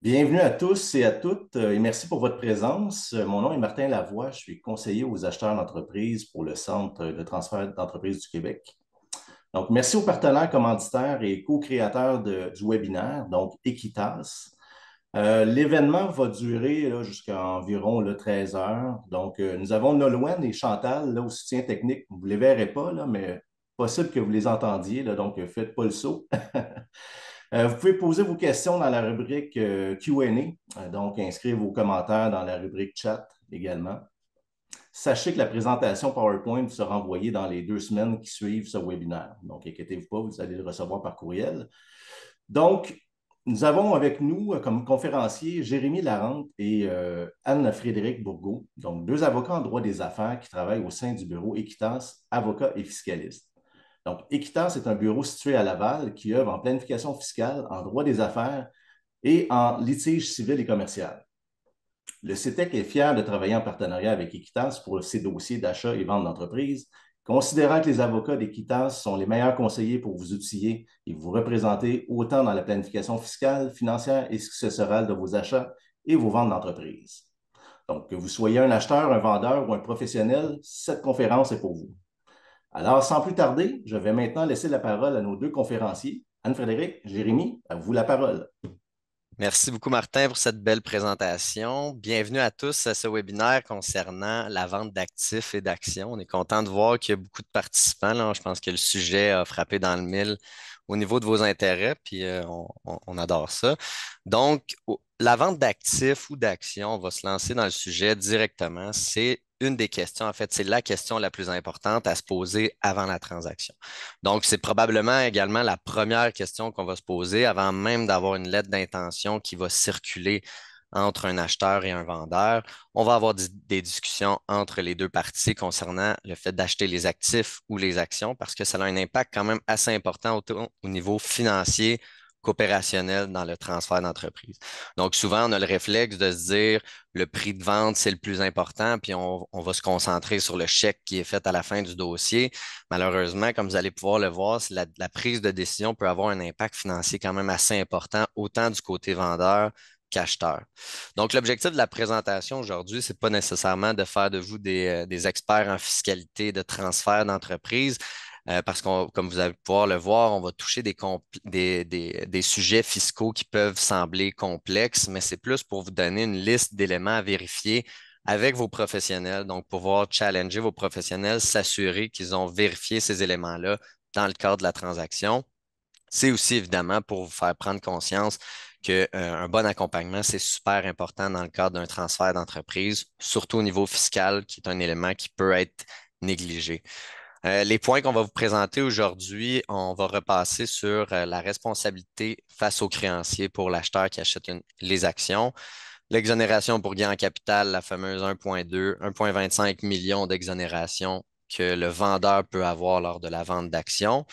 Bienvenue à tous et à toutes et merci pour votre présence. Mon nom est Martin Lavoie, je suis conseiller aux acheteurs d'entreprise pour le Centre de transfert d'entreprise du Québec. Donc, merci aux partenaires commanditaires et co-créateurs du webinaire, donc Equitas. L'événement va durer jusqu'à environ 13 heures. Donc, nous avons Nolwenn et Chantal là, au soutien technique. Vous ne les verrez pas, là, mais possible que vous les entendiez, là, donc faites pas le saut. Vous pouvez poser vos questions dans la rubrique Q&A, donc inscrire vos commentaires dans la rubrique chat également. Sachez que la présentation PowerPoint sera envoyée dans les 2 semaines qui suivent ce webinaire. Donc, inquiétez-vous pas, vous allez le recevoir par courriel. Donc, nous avons avec nous comme conférenciers Jérémy Larente et Anne-Frédéric Bourgault, donc deux avocats en droit des affaires qui travaillent au sein du bureau Equitas, avocats et fiscalistes. Donc, Equitas est un bureau situé à Laval qui œuvre en planification fiscale, en droit des affaires et en litige civil et commercial. Le CETEC est fier de travailler en partenariat avec Equitas pour ses dossiers d'achat et vente d'entreprise, considérant que les avocats d'Equitas sont les meilleurs conseillers pour vous outiller et vous représenter autant dans la planification fiscale, financière et successorale de vos achats et vos ventes d'entreprise. Donc, que vous soyez un acheteur, un vendeur ou un professionnel, cette conférence est pour vous. Alors, sans plus tarder, je vais maintenant laisser la parole à nos deux conférenciers. Anne-Frédéric, Jérémy, à vous la parole. Merci beaucoup, Martin, pour cette belle présentation. Bienvenue à tous à ce webinaire concernant la vente d'actifs et d'actions. On est content de voir qu'il y a beaucoup de participants, là. Je pense que le sujet a frappé dans le mille au niveau de vos intérêts, puis on adore ça. Donc, la vente d'actifs ou d'actions, on va se lancer dans le sujet directement. C'est une des questions, en fait, c'est la question la plus importante à se poser avant la transaction. Donc, c'est probablement également la première question qu'on va se poser avant même d'avoir une lettre d'intention qui va circuler entre un acheteur et un vendeur. On va avoir des discussions entre les deux parties concernant le fait d'acheter les actifs ou les actions parce que ça a un impact quand même assez important au niveau financier qu'opérationnel dans le transfert d'entreprise. Donc, souvent, on a le réflexe de se dire le prix de vente, c'est le plus important, puis on va se concentrer sur le chèque qui est fait à la fin du dossier. Malheureusement, comme vous allez pouvoir le voir, la prise de décision peut avoir un impact financier quand même assez important, autant du côté vendeur qu'acheteur. Donc, l'objectif de la présentation aujourd'hui, c'est pas nécessairement de faire de vous des experts en fiscalité de transfert d'entreprise, parce qu'on, comme vous allez pouvoir le voir, on va toucher des sujets fiscaux qui peuvent sembler complexes, mais c'est plus pour vous donner une liste d'éléments à vérifier avec vos professionnels, donc pouvoir challenger vos professionnels, s'assurer qu'ils ont vérifié ces éléments-là dans le cadre de la transaction. C'est aussi évidemment pour vous faire prendre conscience qu'un bon accompagnement, c'est super important dans le cadre d'un transfert d'entreprise, surtout au niveau fiscal, qui est un élément qui peut être négligé. Les points qu'on va vous présenter aujourd'hui, on va repasser sur la responsabilité face aux créanciers pour l'acheteur qui achète les actions. L'exonération pour gain en capital, la fameuse 1,2, 1,25 million d'exonération que le vendeur peut avoir lors de la vente d'actions,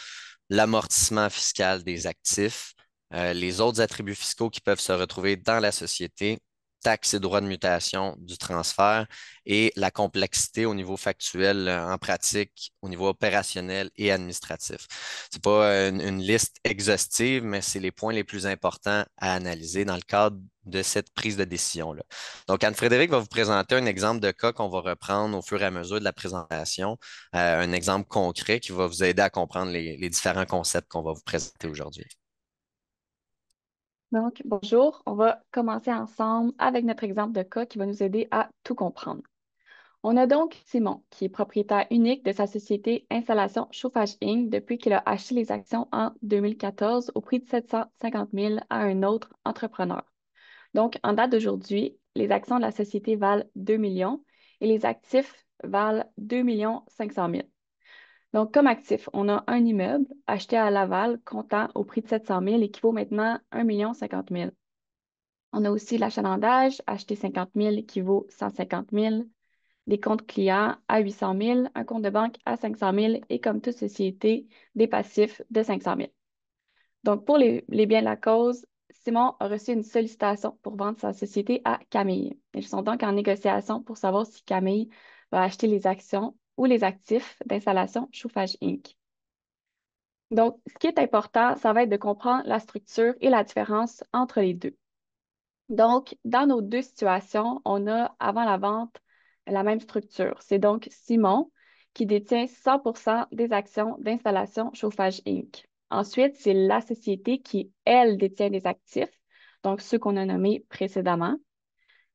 l'amortissement fiscal des actifs, les autres attributs fiscaux qui peuvent se retrouver dans la société, taxes et droits de mutation du transfert et la complexité au niveau factuel, en pratique, au niveau opérationnel et administratif. Ce n'est pas une liste exhaustive, mais c'est les points les plus importants à analyser dans le cadre de cette prise de décision-là. Donc, Anne-Frédéric va vous présenter un exemple de cas qu'on va reprendre au fur et à mesure de la présentation, un exemple concret qui va vous aider à comprendre les différents concepts qu'on va vous présenter aujourd'hui. Donc, bonjour, on va commencer ensemble avec notre exemple de cas qui va nous aider à tout comprendre. On a donc Simon, qui est propriétaire unique de sa société Installation Chauffage Inc. depuis qu'il a acheté les actions en 2014 au prix de 750 000 à un autre entrepreneur. Donc, en date d'aujourd'hui, les actions de la société valent 2 millions et les actifs valent 2 500 000. Donc, comme actif, on a un immeuble acheté à Laval comptant au prix de 700 000 et qui vaut maintenant 1 50 000. On a aussi l'achalandage acheté 50 000 qui vaut 150 000, des comptes clients à 800 000, un compte de banque à 500 000 et comme toute société, des passifs de 500 000. Donc, pour les biens de la cause, Simon a reçu une sollicitation pour vendre sa société à Camille. Ils sont donc en négociation pour savoir si Camille va acheter les actions ou les actifs d'installation Chauffage Inc. Donc, ce qui est important, ça va être de comprendre la structure et la différence entre les deux. Donc, dans nos deux situations, on a avant la vente la même structure. C'est donc Simon qui détient 100% des actions d'Installation Chauffage Inc. Ensuite, c'est la société qui, elle, détient des actifs, donc ceux qu'on a nommés précédemment.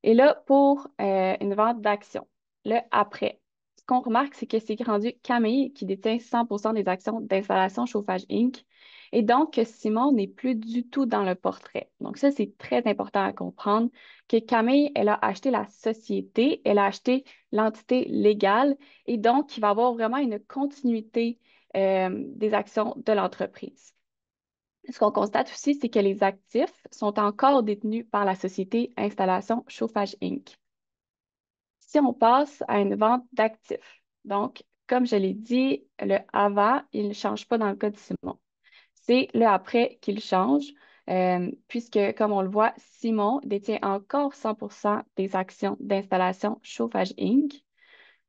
Et là, pour une vente d'actions, le après, ce qu'on remarque, c'est que c'est rendu Camille qui détient 100% des actions d'Installation Chauffage Inc. Et donc, que Simon n'est plus du tout dans le portrait. Donc, ça, c'est très important à comprendre que Camille, elle a acheté la société, elle a acheté l'entité légale et donc, il va y avoir vraiment une continuité des actions de l'entreprise. Ce qu'on constate aussi, c'est que les actifs sont encore détenus par la société Installation Chauffage Inc. Si on passe à une vente d'actifs, donc, comme je l'ai dit, le avant, il ne change pas dans le cas de Simon. C'est le après qu'il change, puisque, comme on le voit, Simon détient encore 100% des actions d'installation Chauffage Inc.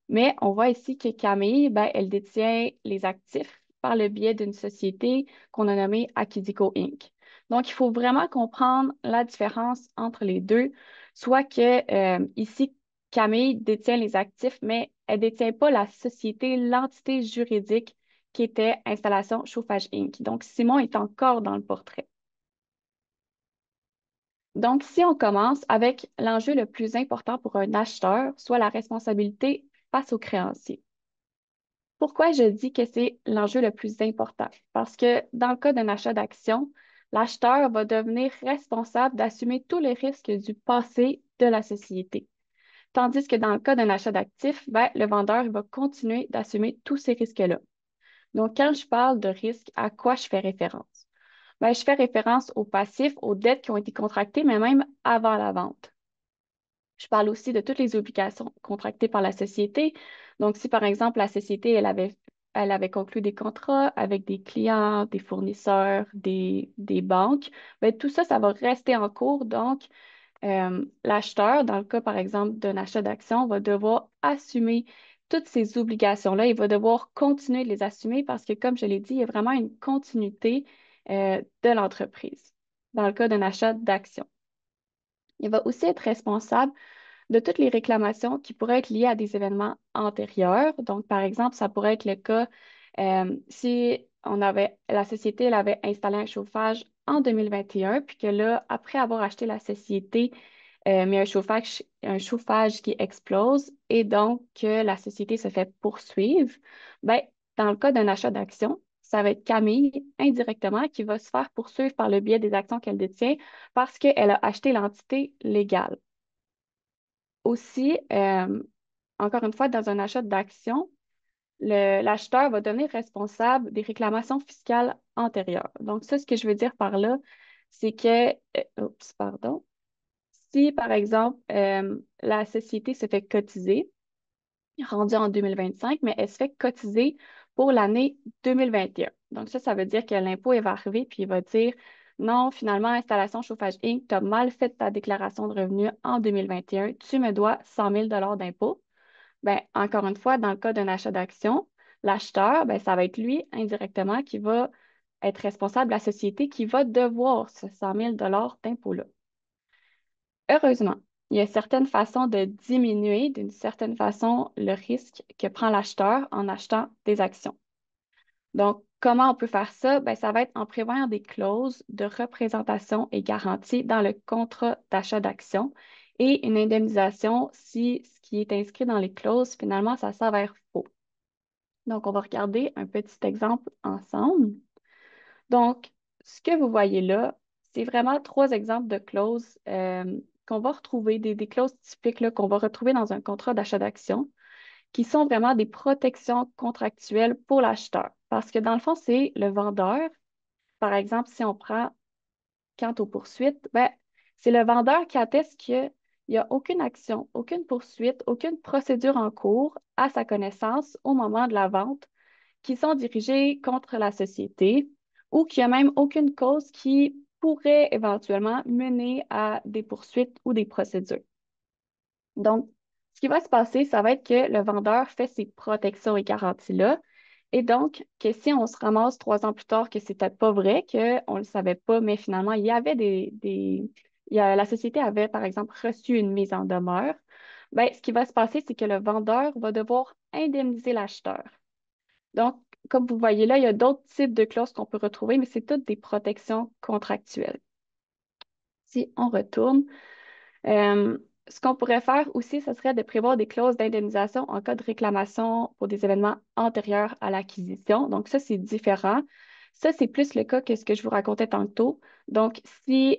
Mais on voit ici que Camille, ben, elle détient les actifs par le biais d'une société qu'on a nommée Akidico Inc. Donc, il faut vraiment comprendre la différence entre les deux, soit que ici, Camille détient les actifs, mais elle ne détient pas la société, l'entité juridique qui était Installation Chauffage Inc. Donc, Simon est encore dans le portrait. Donc, si on commence avec l'enjeu le plus important pour un acheteur, soit la responsabilité face aux créanciers. Pourquoi je dis que c'est l'enjeu le plus important? Parce que dans le cas d'un achat d'actions, l'acheteur va devenir responsable d'assumer tous les risques du passé de la société. Tandis que dans le cas d'un achat d'actifs, ben, le vendeur il va continuer d'assumer tous ces risques-là. Donc, quand je parle de risque, à quoi je fais référence? Ben, je fais référence aux passifs, aux dettes qui ont été contractées, mais même avant la vente. Je parle aussi de toutes les obligations contractées par la société. Donc, si par exemple la société, elle avait conclu des contrats avec des clients, des fournisseurs, des banques, bien, tout ça, ça va rester en cours. Donc, l'acheteur, dans le cas par exemple d'un achat d'actions, va devoir assumer toutes ces obligations-là. Il va devoir continuer de les assumer parce que, comme je l'ai dit, il y a vraiment une continuité de l'entreprise dans le cas d'un achat d'actions. Il va aussi être responsable de toutes les réclamations qui pourraient être liées à des événements antérieurs. Donc, par exemple, ça pourrait être le cas si la société elle avait installé un chauffage en 2021, puis que là, après avoir acheté la société, mais un chauffage qui explose et donc que la société se fait poursuivre, ben, dans le cas d'un achat d'actions, ça va être Camille indirectement qui va se faire poursuivre par le biais des actions qu'elle détient parce qu'elle a acheté l'entité légale. Aussi, encore une fois, dans un achat d'actions, l'acheteur va devenir responsable des réclamations fiscales antérieures. Donc, ça, ce que je veux dire par là, c'est que, oups, pardon, si par exemple, la société se fait cotiser, rendue en 2025, mais elle se fait cotiser pour l'année 2021. Donc, ça veut dire que l'impôt, il va arriver puis il va dire, non, finalement, Installation Chauffage Inc., tu as mal fait ta déclaration de revenus en 2021, tu me dois 100 000 d'impôt. Bien, encore une fois, dans le cas d'un achat d'actions, l'acheteur, ben, ça va être lui, indirectement, qui va être responsable de la société qui va devoir ce 100 000 d'impôt-là. Heureusement, il y a certaines façons de diminuer d'une certaine façon le risque que prend l'acheteur en achetant des actions. Donc, comment on peut faire ça? Ben, ça va être en prévoyant des clauses de représentation et garantie dans le contrat d'achat d'actions et une indemnisation si ce qui est inscrit dans les clauses, finalement, ça s'avère faux. Donc, on va regarder un petit exemple ensemble. Donc, ce que vous voyez là, c'est vraiment trois exemples de clauses qu'on va retrouver, des clauses typiques là, qu'on va retrouver dans un contrat d'achat d'actions, qui sont vraiment des protections contractuelles pour l'acheteur. Parce que dans le fond, c'est le vendeur. Par exemple, si on prend quant aux poursuites, ben, c'est le vendeur qui atteste qu'il n'y a aucune action, aucune poursuite, aucune procédure en cours à sa connaissance au moment de la vente qui sont dirigées contre la société ou qu'il n'y a même aucune cause qui pourrait éventuellement mener à des poursuites ou des procédures. Donc, ce qui va se passer, ça va être que le vendeur fait ces protections et garanties-là. Et donc, que si on se ramasse 3 ans plus tard que c'était pas vrai, qu'on ne le savait pas, mais finalement, il y avait la société avait, par exemple, reçu une mise en demeure, ben, ce qui va se passer, c'est que le vendeur va devoir indemniser l'acheteur. Donc, comme vous voyez là, il y a d'autres types de clauses qu'on peut retrouver, mais c'est toutes des protections contractuelles. Si on retourne, euh, ce qu'on pourrait faire aussi, ce serait de prévoir des clauses d'indemnisation en cas de réclamation pour des événements antérieurs à l'acquisition. Donc, ça, c'est différent. Ça, c'est plus le cas que ce que je vous racontais tantôt. Donc, si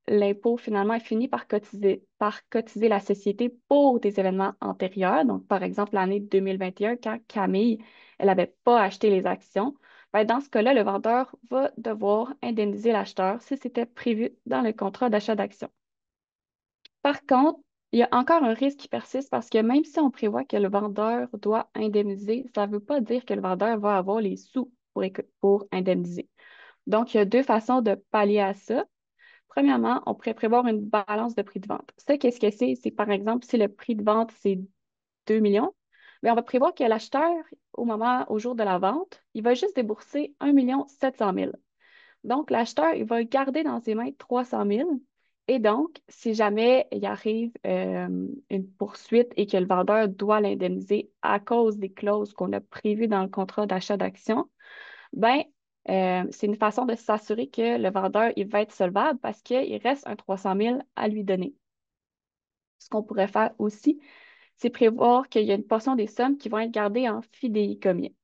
l'impôt, finalement, est fini par cotiser la société pour des événements antérieurs, donc, par exemple, l'année 2021, quand Camille, elle n'avait pas acheté les actions, ben, dans ce cas-là, le vendeur va devoir indemniser l'acheteur si c'était prévu dans le contrat d'achat d'actions. Par contre, il y a encore un risque qui persiste parce que même si on prévoit que le vendeur doit indemniser, ça ne veut pas dire que le vendeur va avoir les sous pour indemniser. Donc, il y a deux façons de pallier à ça. Premièrement, on pourrait prévoir une balance de prix de vente. Ça, qu'est-ce que c'est? C'est par exemple, si le prix de vente, c'est 2 millions, bien, on va prévoir que l'acheteur, au jour de la vente, il va juste débourser 1 700 000. Donc, l'acheteur, il va garder dans ses mains 300 000. Et donc, si jamais il arrive une poursuite et que le vendeur doit l'indemniser à cause des clauses qu'on a prévues dans le contrat d'achat d'actions, ben, c'est une façon de s'assurer que le vendeur, il va être solvable parce qu'il reste un 300 000 à lui donner. Ce qu'on pourrait faire aussi, c'est prévoir qu'il y a une portion des sommes qui vont être gardées en fidéicommis.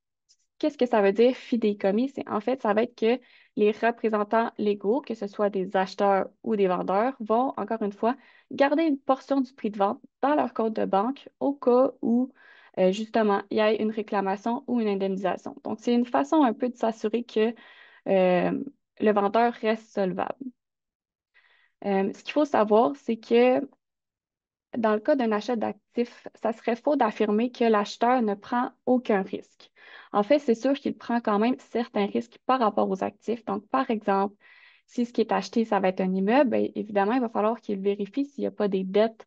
Qu'est-ce que ça veut dire fidéicommis? C'est en fait, ça va être que les représentants légaux, que ce soit des acheteurs ou des vendeurs, vont, encore une fois, garder une portion du prix de vente dans leur compte de banque au cas où, justement, il y a une réclamation ou une indemnisation. Donc, c'est une façon un peu de s'assurer que le vendeur reste solvable. Ce qu'il faut savoir, c'est que dans le cas d'un achat d'actifs, ça serait faux d'affirmer que l'acheteur ne prend aucun risque. En fait, c'est sûr qu'il prend quand même certains risques par rapport aux actifs. Donc, par exemple, si ce qui est acheté, ça va être un immeuble, bien, évidemment, il va falloir qu'il vérifie s'il n'y a pas des dettes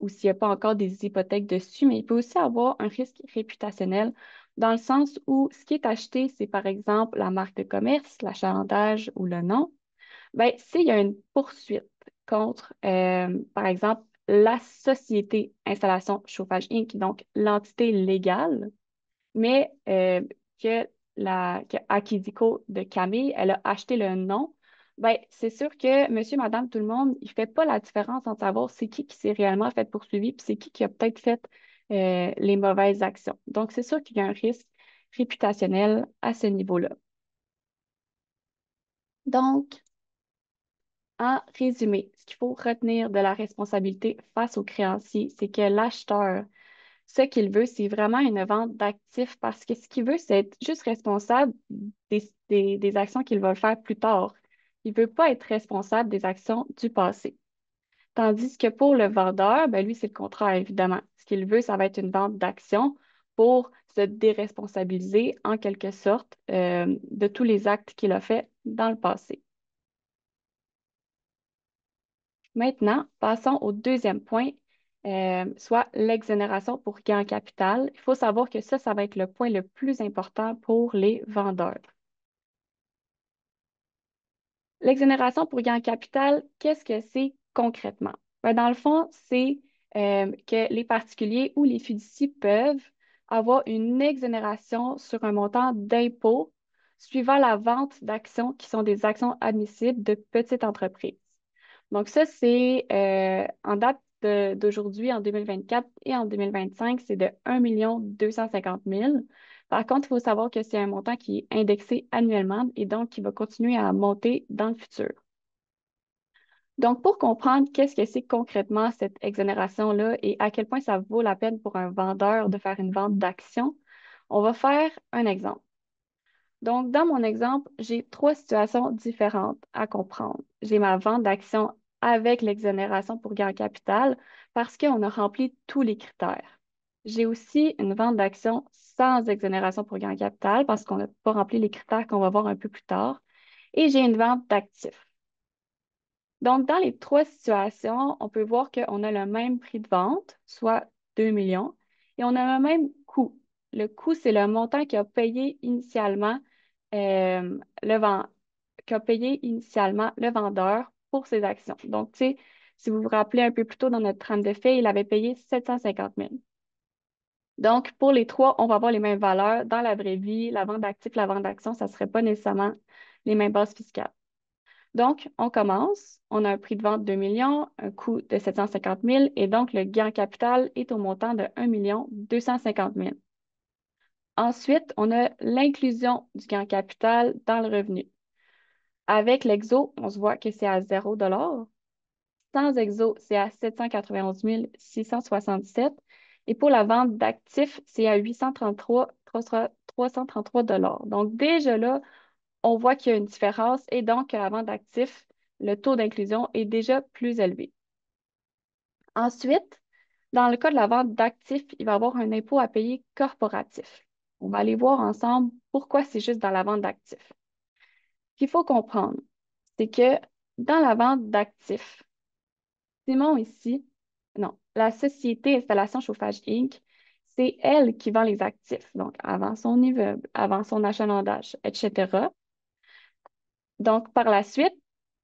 ou s'il n'y a pas encore des hypothèques dessus, mais il peut aussi avoir un risque réputationnel dans le sens où ce qui est acheté, c'est par exemple la marque de commerce, l'achalandage ou le nom. Bien, s'il y a une poursuite contre, par exemple, la société Installation Chauffage Inc., donc l'entité légale, mais que Akidico de Camille, elle a acheté le nom, ben, c'est sûr que monsieur, madame, tout le monde, il ne fait pas la différence entre savoir c'est qui s'est réellement fait poursuivre puis c'est qui a peut-être fait les mauvaises actions. Donc, c'est sûr qu'il y a un risque réputationnel à ce niveau-là. Donc, en résumé, ce qu'il faut retenir de la responsabilité face au créancier, c'est que l'acheteur, ce qu'il veut, c'est vraiment une vente d'actifs parce que ce qu'il veut, c'est être juste responsable des actions qu'il va faire plus tard. Il ne veut pas être responsable des actions du passé. Tandis que pour le vendeur, ben lui, c'est le contraire, évidemment. Ce qu'il veut, ça va être une vente d'actions pour se déresponsabiliser en quelque sorte de tous les actes qu'il a faits dans le passé. Maintenant, passons au deuxième point, soit l'exonération pour gain en capital. Il faut savoir que ça va être le point le plus important pour les vendeurs. L'exonération pour gain en capital, qu'est-ce que c'est concrètement? Ben, dans le fond, c'est que les particuliers ou les fiducies peuvent avoir une exonération sur un montant d'impôt suivant la vente d'actions qui sont des actions admissibles de petites entreprises. Donc ça, c'est en date d'aujourd'hui, en 2024 et en 2025, c'est de 1 250 000. Par contre, il faut savoir que c'est un montant qui est indexé annuellement et donc qui va continuer à monter dans le futur. Donc, pour comprendre qu'est-ce que c'est concrètement cette exonération-là et à quel point ça vaut la peine pour un vendeur de faire une vente d'actions, on va faire un exemple. Donc, dans mon exemple, j'ai trois situations différentes à comprendre. J'ai ma vente d'actions avec l'exonération pour gain en capital parce qu'on a rempli tous les critères. J'ai aussi une vente d'actions sans exonération pour gain en capital parce qu'on n'a pas rempli les critères qu'on va voir un peu plus tard. Et j'ai une vente d'actifs. Donc, dans les trois situations, on peut voir qu'on a le même prix de vente, soit 2 millions, et on a le même coût. Le coût, c'est le montant qu'a payé initialement qu'a payé initialement le vendeur pour ses actions. Donc, tu sais, si vous vous rappelez un peu plus tôt dans notre trame de fait, il avait payé 750 000. Donc, pour les trois, on va avoir les mêmes valeurs. Dans la vraie vie, la vente d'actifs, la vente d'actions, ça ne serait pas nécessairement les mêmes bases fiscales. Donc, on commence. On a un prix de vente de 2 millions, un coût de 750 000 et donc le gain en capital est au montant de 1 250 000. Ensuite, on a l'inclusion du gain en capital dans le revenu. Avec l'exo, on se voit que c'est à 0 $. Sans exo, c'est à 791 677. Et pour la vente d'actifs, c'est à 333 $. Donc, déjà là, on voit qu'il y a une différence et donc que la vente d'actifs, le taux d'inclusion est déjà plus élevé. Ensuite, dans le cas de la vente d'actifs, il va y avoir un impôt à payer corporatif. On va aller voir ensemble pourquoi c'est juste dans la vente d'actifs. Ce qu'il faut comprendre, c'est que dans la vente d'actifs, Simon ici, non, la société Installation Chauffage Inc., c'est elle qui vend les actifs, donc avant son immeuble, avant son achalandage, etc. Donc, par la suite,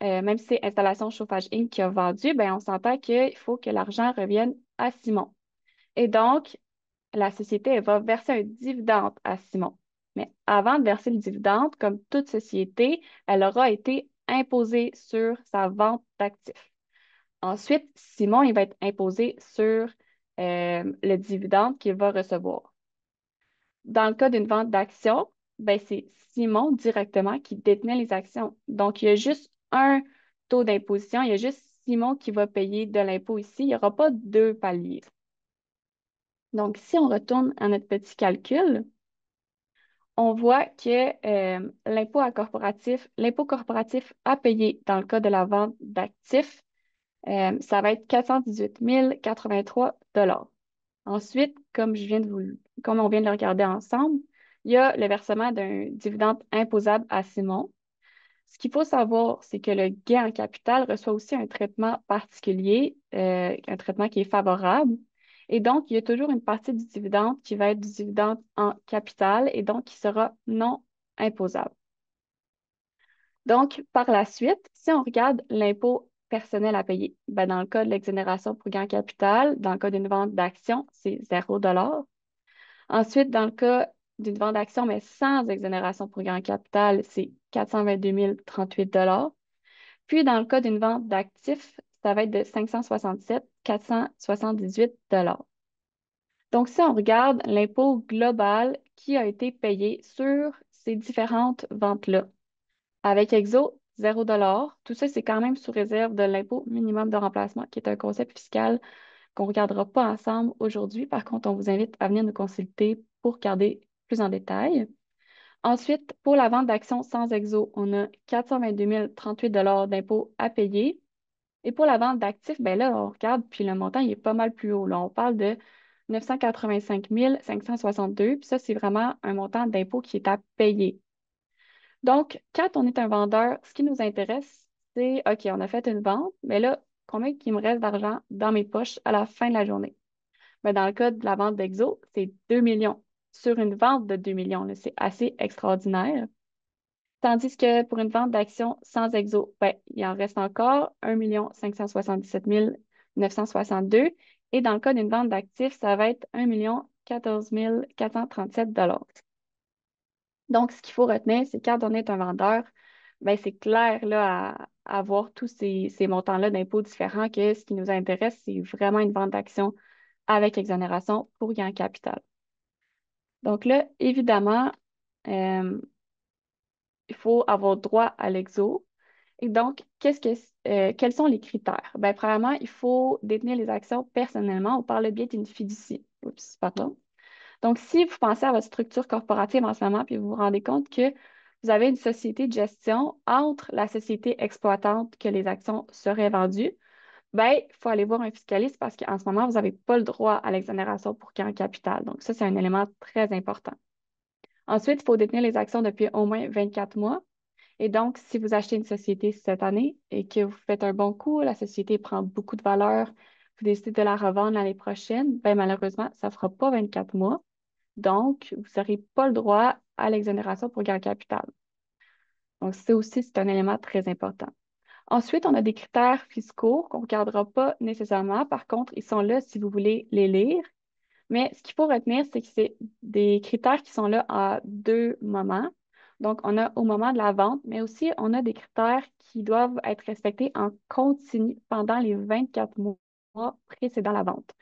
même si c'est Installation Chauffage Inc. qui a vendu, ben, on s'entend qu'il faut que l'argent revienne à Simon. Et donc, la société, elle va verser un dividende à Simon. Mais avant de verser le dividende, comme toute société, elle aura été imposée sur sa vente d'actifs. Ensuite, Simon, il va être imposé sur le dividende qu'il va recevoir. Dans le cas d'une vente d'actions, ben, c'est Simon directement qui détenait les actions. Donc, il y a juste un taux d'imposition. Il y a juste Simon qui va payer de l'impôt ici. Il n'y aura pas deux paliers. Donc, si on retourne à notre petit calcul, on voit que l'impôt corporatif à payer dans le cas de la vente d'actifs, ça va être 418 083 $. Ensuite, comme on vient de le regarder ensemble, il y a le versement d'un dividende imposable à Simon. Ce qu'il faut savoir, c'est que le gain en capital reçoit aussi un traitement particulier, un traitement qui est favorable. Et donc, il y a toujours une partie du dividende qui va être du dividende en capital et donc qui sera non imposable. Donc, par la suite, si on regarde l'impôt personnel à payer, ben, dans le cas de l'exonération pour gain en capital, dans le cas d'une vente d'actions, c'est 0 $. Ensuite, dans le cas d'une vente d'actions, mais sans exonération pour gain en capital, c'est 422 038 $. Puis, dans le cas d'une vente d'actifs, ça va être de 567 478 $. Donc, si on regarde l'impôt global qui a été payé sur ces différentes ventes-là, avec Exo, 0 $. Tout ça, c'est quand même sous réserve de l'impôt minimum de remplacement, qui est un concept fiscal qu'on ne regardera pas ensemble aujourd'hui. Par contre, on vous invite à venir nous consulter pour regarder plus en détail. Ensuite, pour la vente d'actions sans exo, on a 422 038 $ d'impôts à payer. Et pour la vente d'actifs, ben là, on regarde, puis le montant, il est pas mal plus haut. Là, on parle de 985 562. Puis ça, c'est vraiment un montant d'impôt qui est à payer. Donc, quand on est un vendeur, ce qui nous intéresse, c'est, OK, on a fait une vente, mais là, combien il me reste d'argent dans mes poches à la fin de la journée? Ben, dans le cas de la vente d'Exo, c'est 2 millions. Sur une vente de 2 millions, là, c'est assez extraordinaire. Tandis que pour une vente d'actions sans Exo, ben, il en reste encore 1 577 962. Et dans le cas d'une vente d'actifs, ça va être 1 14 437 $. Donc, ce qu'il faut retenir, c'est quand on est un vendeur, ben, c'est clair là, à voir tous ces montants-là d'impôts différents que ce qui nous intéresse, c'est vraiment une vente d'actions avec exonération pour gain en capital. Donc là, évidemment, euh, il faut avoir droit à l'exo. Et donc, quels sont les critères? Ben, premièrement, il faut détenir les actions personnellement ou par le biais d'une fiducie. Oups, pardon. Donc, si vous pensez à votre structure corporative en ce moment, puis vous vous rendez compte que vous avez une société de gestion entre la société exploitante que les actions seraient vendues, ben, il faut aller voir un fiscaliste parce qu'en ce moment, vous n'avez pas le droit à l'exonération pour gain en capital. Donc, ça, c'est un élément très important. Ensuite, il faut détenir les actions depuis au moins 24 mois. Et donc, si vous achetez une société cette année et que vous faites un bon coup, la société prend beaucoup de valeur, vous décidez de la revendre l'année prochaine, ben, malheureusement, ça ne fera pas 24 mois. Donc, vous n'aurez pas le droit à l'exonération pour gain en capital. Donc, ça aussi, c'est un élément très important. Ensuite, on a des critères fiscaux qu'on ne regardera pas nécessairement. Par contre, ils sont là si vous voulez les lire. Mais ce qu'il faut retenir, c'est que c'est des critères qui sont là à deux moments. Donc, on a au moment de la vente, mais aussi on a des critères qui doivent être respectés en continu pendant les 24 mois précédant la vente.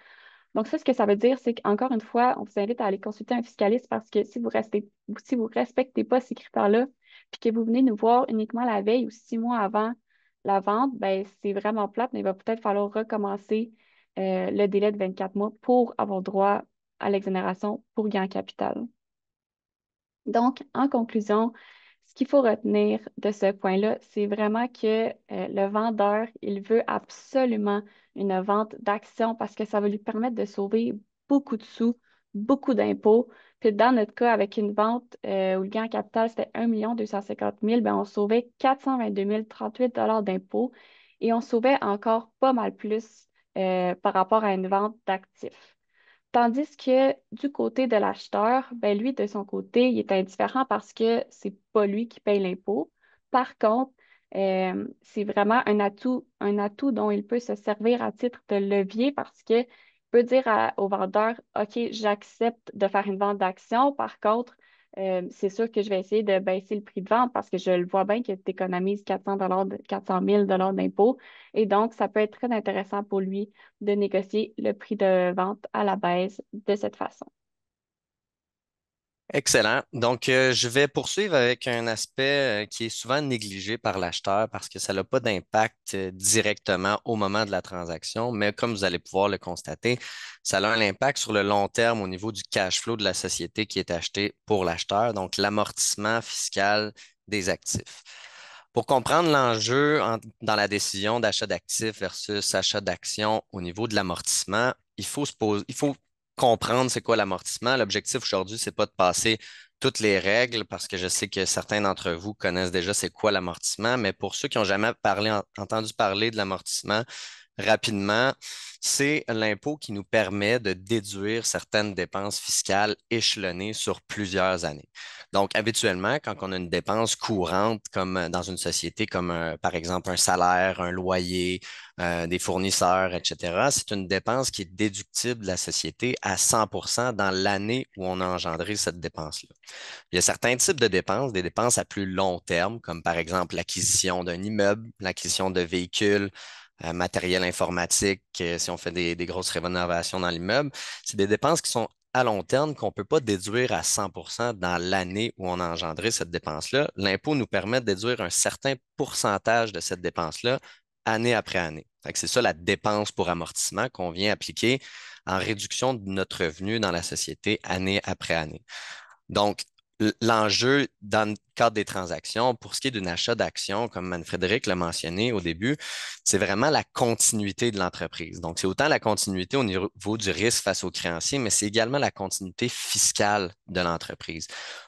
Donc, ça, ce que ça veut dire, c'est qu'encore une fois, on vous invite à aller consulter un fiscaliste parce que si vous respectez pas ces critères-là, puis que vous venez nous voir uniquement la veille ou 6 mois avant la vente, ben, c'est vraiment plate, mais il va peut-être falloir recommencer le délai de 24 mois pour avoir droit à l'exonération pour gain en capital. Donc, en conclusion, ce qu'il faut retenir de ce point-là, c'est vraiment que le vendeur, il veut absolument une vente d'actions parce que ça va lui permettre de sauver beaucoup de sous, beaucoup d'impôts. Puis dans notre cas, avec une vente où le gain en capital, c'était 1 250 000, ben on sauvait 422 038 d'impôts et on sauvait encore pas mal plus par rapport à une vente d'actifs. Tandis que du côté de l'acheteur, ben lui, de son côté, il est indifférent parce que c'est pas lui qui paye l'impôt. Par contre, c'est vraiment un atout dont il peut se servir à titre de levier parce que peut dire au vendeur, OK, j'accepte de faire une vente d'action. Par contre, c'est sûr que je vais essayer de baisser le prix de vente parce que je le vois bien que tu économises 400 000 d'impôts. Et donc, ça peut être très intéressant pour lui de négocier le prix de vente à la baisse de cette façon. Excellent. Donc, je vais poursuivre avec un aspect qui est souvent négligé par l'acheteur parce que ça n'a pas d'impact directement au moment de la transaction, mais comme vous allez pouvoir le constater, ça a un impact sur le long terme au niveau du cash flow de la société qui est achetée pour l'acheteur, donc l'amortissement fiscal des actifs. Pour comprendre l'enjeu dans la décision d'achat d'actifs versus achat d'actions au niveau de l'amortissement, il faut comprendre c'est quoi l'amortissement. L'objectif aujourd'hui, c'est pas de passer toutes les règles parce que je sais que certains d'entre vous connaissent déjà c'est quoi l'amortissement, mais pour ceux qui n'ont jamais entendu parler de l'amortissement, rapidement, c'est l'impôt qui nous permet de déduire certaines dépenses fiscales échelonnées sur plusieurs années. Donc, habituellement, quand on a une dépense courante, comme dans une société, comme par exemple un salaire, un loyer, des fournisseurs, etc., c'est une dépense qui est déductible de la société à 100 dans l'année où on a engendré cette dépense-là. Il y a certains types de dépenses, des dépenses à plus long terme, comme par exemple l'acquisition d'un immeuble, l'acquisition de véhicules, matériel informatique, si on fait des grosses rénovations dans l'immeuble. C'est des dépenses qui sont à long terme qu'on ne peut pas déduire à 100 dans l'année où on a engendré cette dépense-là. L'impôt nous permet de déduire un certain pourcentage de cette dépense-là année après année. C'est ça la dépense pour amortissement qu'on vient appliquer en réduction de notre revenu dans la société année après année. Donc, l'enjeu dans le cadre des transactions, pour ce qui est d'un achat d'actions, comme Anne-Frédéric l'a mentionné au début, c'est vraiment la continuité de l'entreprise. Donc, c'est autant la continuité au niveau du risque face aux créanciers, mais c'est également la continuité fiscale de l'entreprise.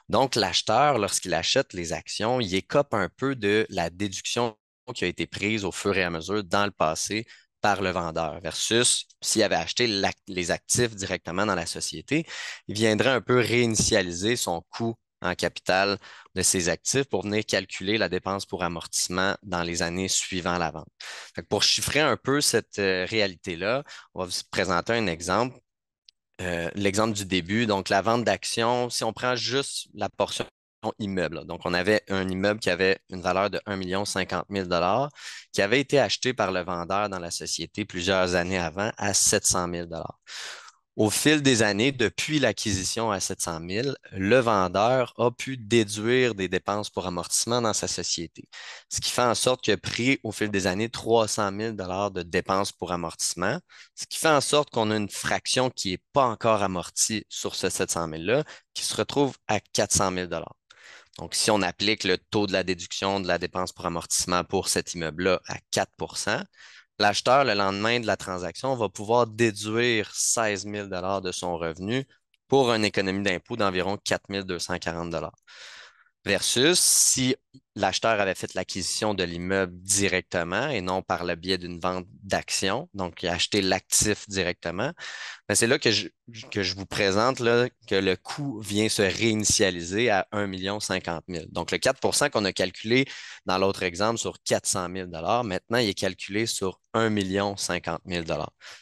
Donc, l'acheteur, lorsqu'il achète les actions, il écope un peu de la déduction qui a été prise au fur et à mesure dans le passé par le vendeur versus s'il avait acheté les actifs directement dans la société, il viendrait un peu réinitialiser son coût en capital de ses actifs pour venir calculer la dépense pour amortissement dans les années suivant la vente. Pour chiffrer un peu cette réalité-là, on va vous présenter un exemple. L'exemple du début, donc la vente d'actions, si on prend juste la portion immeuble, là. Donc on avait un immeuble qui avait une valeur de 1 50 000 qui avait été acheté par le vendeur dans la société plusieurs années avant à 700 000 au fil des années, depuis l'acquisition à 700 000, le vendeur a pu déduire des dépenses pour amortissement dans sa société, ce qui fait en sorte qu'il a pris au fil des années 300 000 de dépenses pour amortissement, ce qui fait en sorte qu'on a une fraction qui n'est pas encore amortie sur ce 700 000-là, qui se retrouve à 400 000 donc, si on applique le taux de la déduction de la dépense pour amortissement pour cet immeuble-là à 4 l'acheteur, le lendemain de la transaction, va pouvoir déduire 16 000 de son revenu pour une économie d'impôt d'environ 4 240 Versus si l'acheteur avait fait l'acquisition de l'immeuble directement et non par le biais d'une vente d'actions, donc il a acheté l'actif directement, ben, c'est là que je vous présente là, que le coût vient se réinitialiser à 1 50 000. Donc, le 4 qu'on a calculé dans l'autre exemple sur 400 000 maintenant, il est calculé sur 1 50 000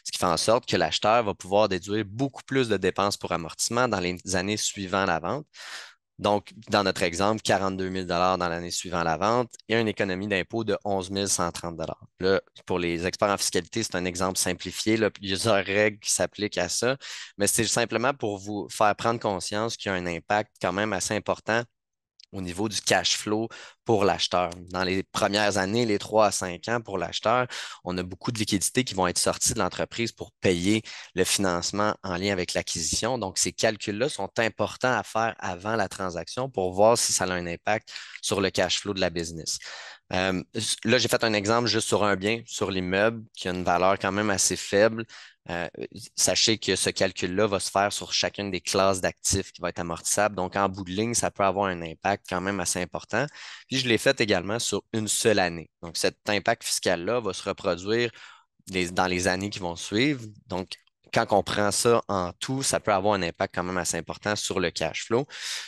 ce qui fait en sorte que l'acheteur va pouvoir déduire beaucoup plus de dépenses pour amortissement dans les années suivant la vente. Donc, dans notre exemple, 42 000 dans l'année suivant la vente et une économie d'impôt de 11 130 Là, pour les experts en fiscalité, c'est un exemple simplifié. Là, plusieurs règles qui s'appliquent à ça, mais c'est simplement pour vous faire prendre conscience qu'il y a un impact quand même assez important au niveau du cash flow pour l'acheteur. Dans les premières années, les 3 à 5 ans pour l'acheteur, on a beaucoup de liquidités qui vont être sorties de l'entreprise pour payer le financement en lien avec l'acquisition. Donc, ces calculs-là sont importants à faire avant la transaction pour voir si ça a un impact sur le cash flow de la business. Là, j'ai fait un exemple juste sur un bien, sur l'immeuble, qui a une valeur quand même assez faible. Euh, Sachez que ce calcul-là va se faire sur chacune des classes d'actifs qui va être amortissable. Donc, en bout de ligne, ça peut avoir un impact quand même assez important. Puis, je l'ai fait également sur une seule année. Donc, cet impact fiscal-là va se reproduire dans les années qui vont suivre. Donc, quand on prend ça en tout, ça peut avoir un impact quand même assez important sur le cash flow.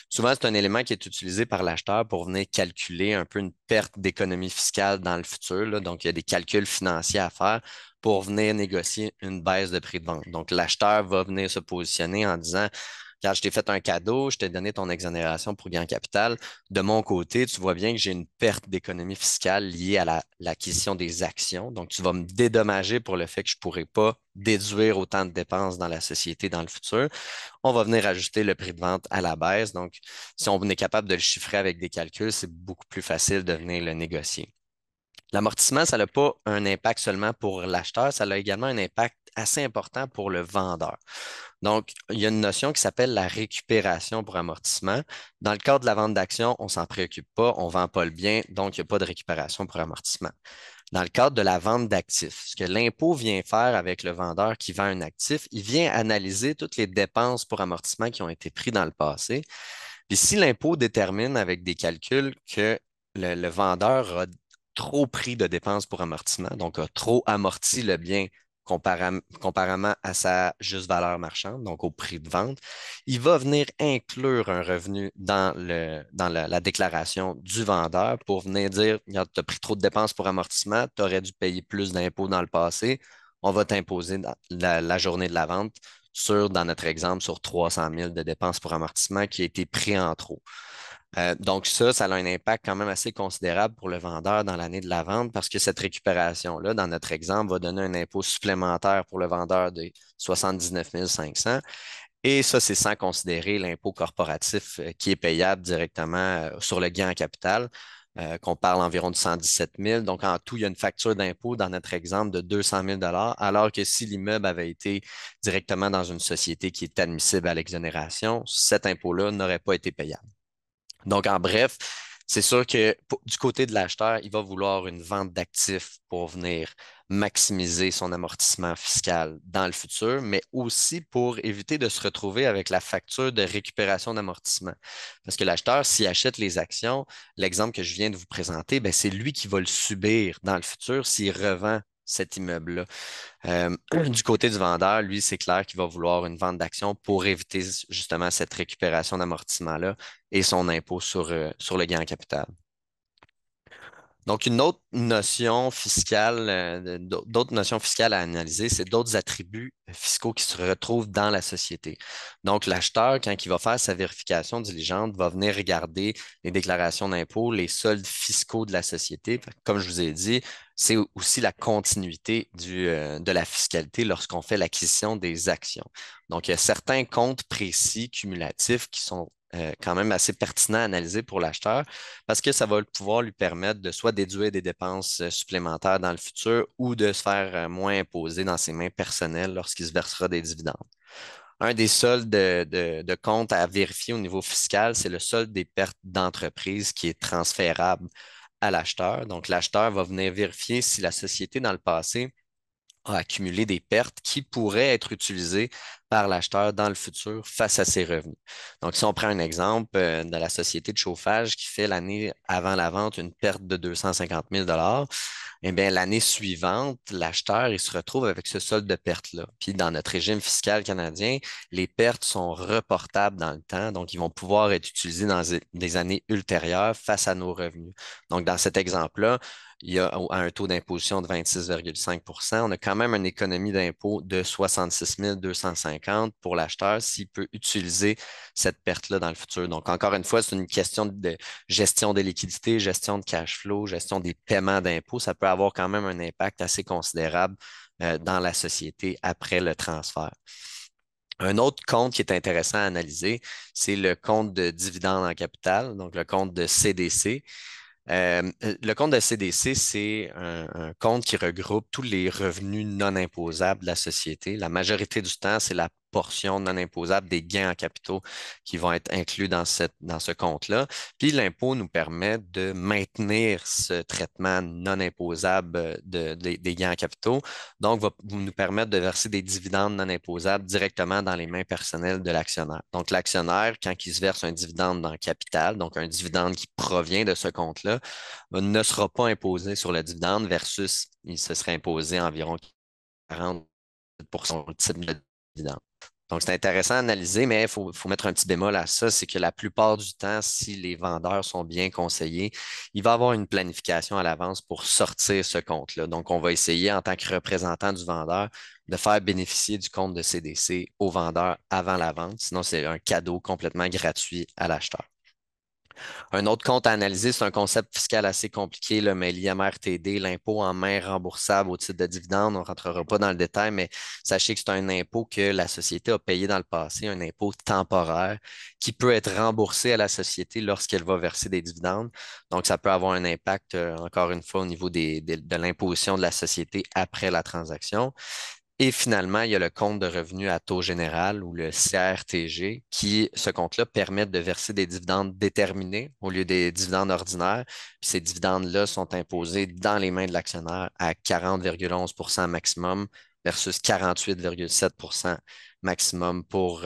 Souvent, c'est un élément qui est utilisé par l'acheteur pour venir calculer un peu une perte d'économie fiscale dans le futur, là. Donc, il y a des calculs financiers à faire pour venir négocier une baisse de prix de vente. Donc, l'acheteur va venir se positionner en disant, quand je t'ai fait un cadeau, je t'ai donné ton exonération pour gain en capital. De mon côté, tu vois bien que j'ai une perte d'économie fiscale liée à l'acquisition des actions. Donc, tu vas me dédommager pour le fait que je ne pourrai pas déduire autant de dépenses dans la société dans le futur. On va venir ajuster le prix de vente à la baisse. Donc, si on est capable de le chiffrer avec des calculs, c'est beaucoup plus facile de venir le négocier. L'amortissement, ça n'a pas un impact seulement pour l'acheteur, ça a également un impact assez important pour le vendeur. Donc, il y a une notion qui s'appelle la récupération pour amortissement. Dans le cadre de la vente d'actions, on ne s'en préoccupe pas, on ne vend pas le bien, donc il n'y a pas de récupération pour amortissement. Dans le cadre de la vente d'actifs, ce que l'impôt vient faire avec le vendeur qui vend un actif, il vient analyser toutes les dépenses pour amortissement qui ont été prises dans le passé. Puis si l'impôt détermine avec des calculs que le vendeur a trop pris de dépenses pour amortissement, donc a trop amorti le bien comparément à sa juste valeur marchande, donc au prix de vente, il va venir inclure un revenu dans la déclaration du vendeur pour venir dire, tu as pris trop de dépenses pour amortissement, tu aurais dû payer plus d'impôts dans le passé, on va t'imposer la journée de la vente dans notre exemple, sur 300 000 de dépenses pour amortissement qui a été pris en trop. Donc ça a un impact quand même assez considérable pour le vendeur dans l'année de la vente parce que cette récupération-là, dans notre exemple, va donner un impôt supplémentaire pour le vendeur de 79 500. Et ça, c'est sans considérer l'impôt corporatif qui est payable directement sur le gain en capital, qu'on parle environ de 117 000. Donc, en tout, il y a une facture d'impôt dans notre exemple de 200 000 alors que si l'immeuble avait été directement dans une société qui est admissible à l'exonération, cet impôt-là n'aurait pas été payable. Donc, en bref, c'est sûr que du côté de l'acheteur, il va vouloir une vente d'actifs pour venir maximiser son amortissement fiscal dans le futur, mais aussi pour éviter de se retrouver avec la facture de récupération d'amortissement. Parce que l'acheteur, s'il achète les actions, l'exemple que je viens de vous présenter, ben, c'est lui qui va le subir dans le futur s'il revend cet immeuble-là. Du côté du vendeur, lui, c'est clair qu'il va vouloir une vente d'actions pour éviter justement cette récupération d'amortissement-là et son impôt sur le gain en capital. Donc, une autre notion fiscale, d'autres notions fiscales à analyser, c'est d'autres attributs fiscaux qui se retrouvent dans la société. Donc, l'acheteur, quand il va faire sa vérification diligente, va venir regarder les déclarations d'impôts, les soldes fiscaux de la société. Comme je vous ai dit, c'est aussi la continuité de la fiscalité lorsqu'on fait l'acquisition des actions. Donc, il y a certains comptes précis, cumulatifs, qui sont quand même assez pertinent à analyser pour l'acheteur parce que ça va pouvoir lui permettre de soit déduire des dépenses supplémentaires dans le futur ou de se faire moins imposer dans ses mains personnelles lorsqu'il se versera des dividendes. Un des soldes de compte à vérifier au niveau fiscal, c'est le solde des pertes d'entreprise qui est transférable à l'acheteur. Donc, l'acheteur va venir vérifier si la société dans le passé a accumulé des pertes qui pourraient être utilisées par l'acheteur dans le futur face à ses revenus. Donc, si on prend un exemple de la société de chauffage qui fait l'année avant la vente une perte de 250 000 eh bien, l'année suivante, l'acheteur, il se retrouve avec ce solde de perte-là. Puis, dans notre régime fiscal canadien, les pertes sont reportables dans le temps, donc ils vont pouvoir être utilisés dans des années ultérieures face à nos revenus. Donc, dans cet exemple-là, il y a un taux d'imposition de 26,5 on a quand même une économie d'impôt de 66 250 pour l'acheteur s'il peut utiliser cette perte-là dans le futur. Donc, encore une fois, c'est une question de gestion des liquidités, gestion de cash flow, gestion des paiements d'impôts. Ça peut avoir quand même un impact assez considérable dans la société après le transfert. Un autre compte qui est intéressant à analyser, c'est le compte de dividende en capital, donc le compte de CDC. Le compte de CDC, c'est un compte qui regroupe tous les revenus non imposables de la société. La majorité du temps, c'est la portion non imposable des gains en capitaux qui vont être inclus dans ce compte-là. Puis l'impôt nous permet de maintenir ce traitement non imposable des gains en capitaux. Donc, va nous permettre de verser des dividendes non imposables directement dans les mains personnelles de l'actionnaire. Donc, l'actionnaire, quand il se verse un dividende dans le capital, donc un dividende qui provient de ce compte-là, ne sera pas imposé sur le dividende versus il se serait imposé environ 40 le type de dividende. Donc, c'est intéressant à analyser, mais il faut mettre un petit bémol à ça, c'est que la plupart du temps, si les vendeurs sont bien conseillés, il va y avoir une planification à l'avance pour sortir ce compte-là. Donc, on va essayer en tant que représentant du vendeur de faire bénéficier du compte de CDC au vendeur avant la vente. Sinon, c'est un cadeau complètement gratuit à l'acheteur. Un autre compte à analyser, c'est un concept fiscal assez compliqué, là, mais l'IMRTD, l'impôt en main remboursable au titre de dividende, on ne rentrera pas dans le détail, mais sachez que c'est un impôt que la société a payé dans le passé, un impôt temporaire qui peut être remboursé à la société lorsqu'elle va verser des dividendes. Donc, ça peut avoir un impact, encore une fois, au niveau de l'imposition de la société après la transaction. Et finalement, il y a le compte de revenu à taux général ou le CRTG qui, ce compte-là, permet de verser des dividendes déterminés au lieu des dividendes ordinaires. Puis ces dividendes-là sont imposés dans les mains de l'actionnaire à 40,11 maximum versus 48,7 maximum pour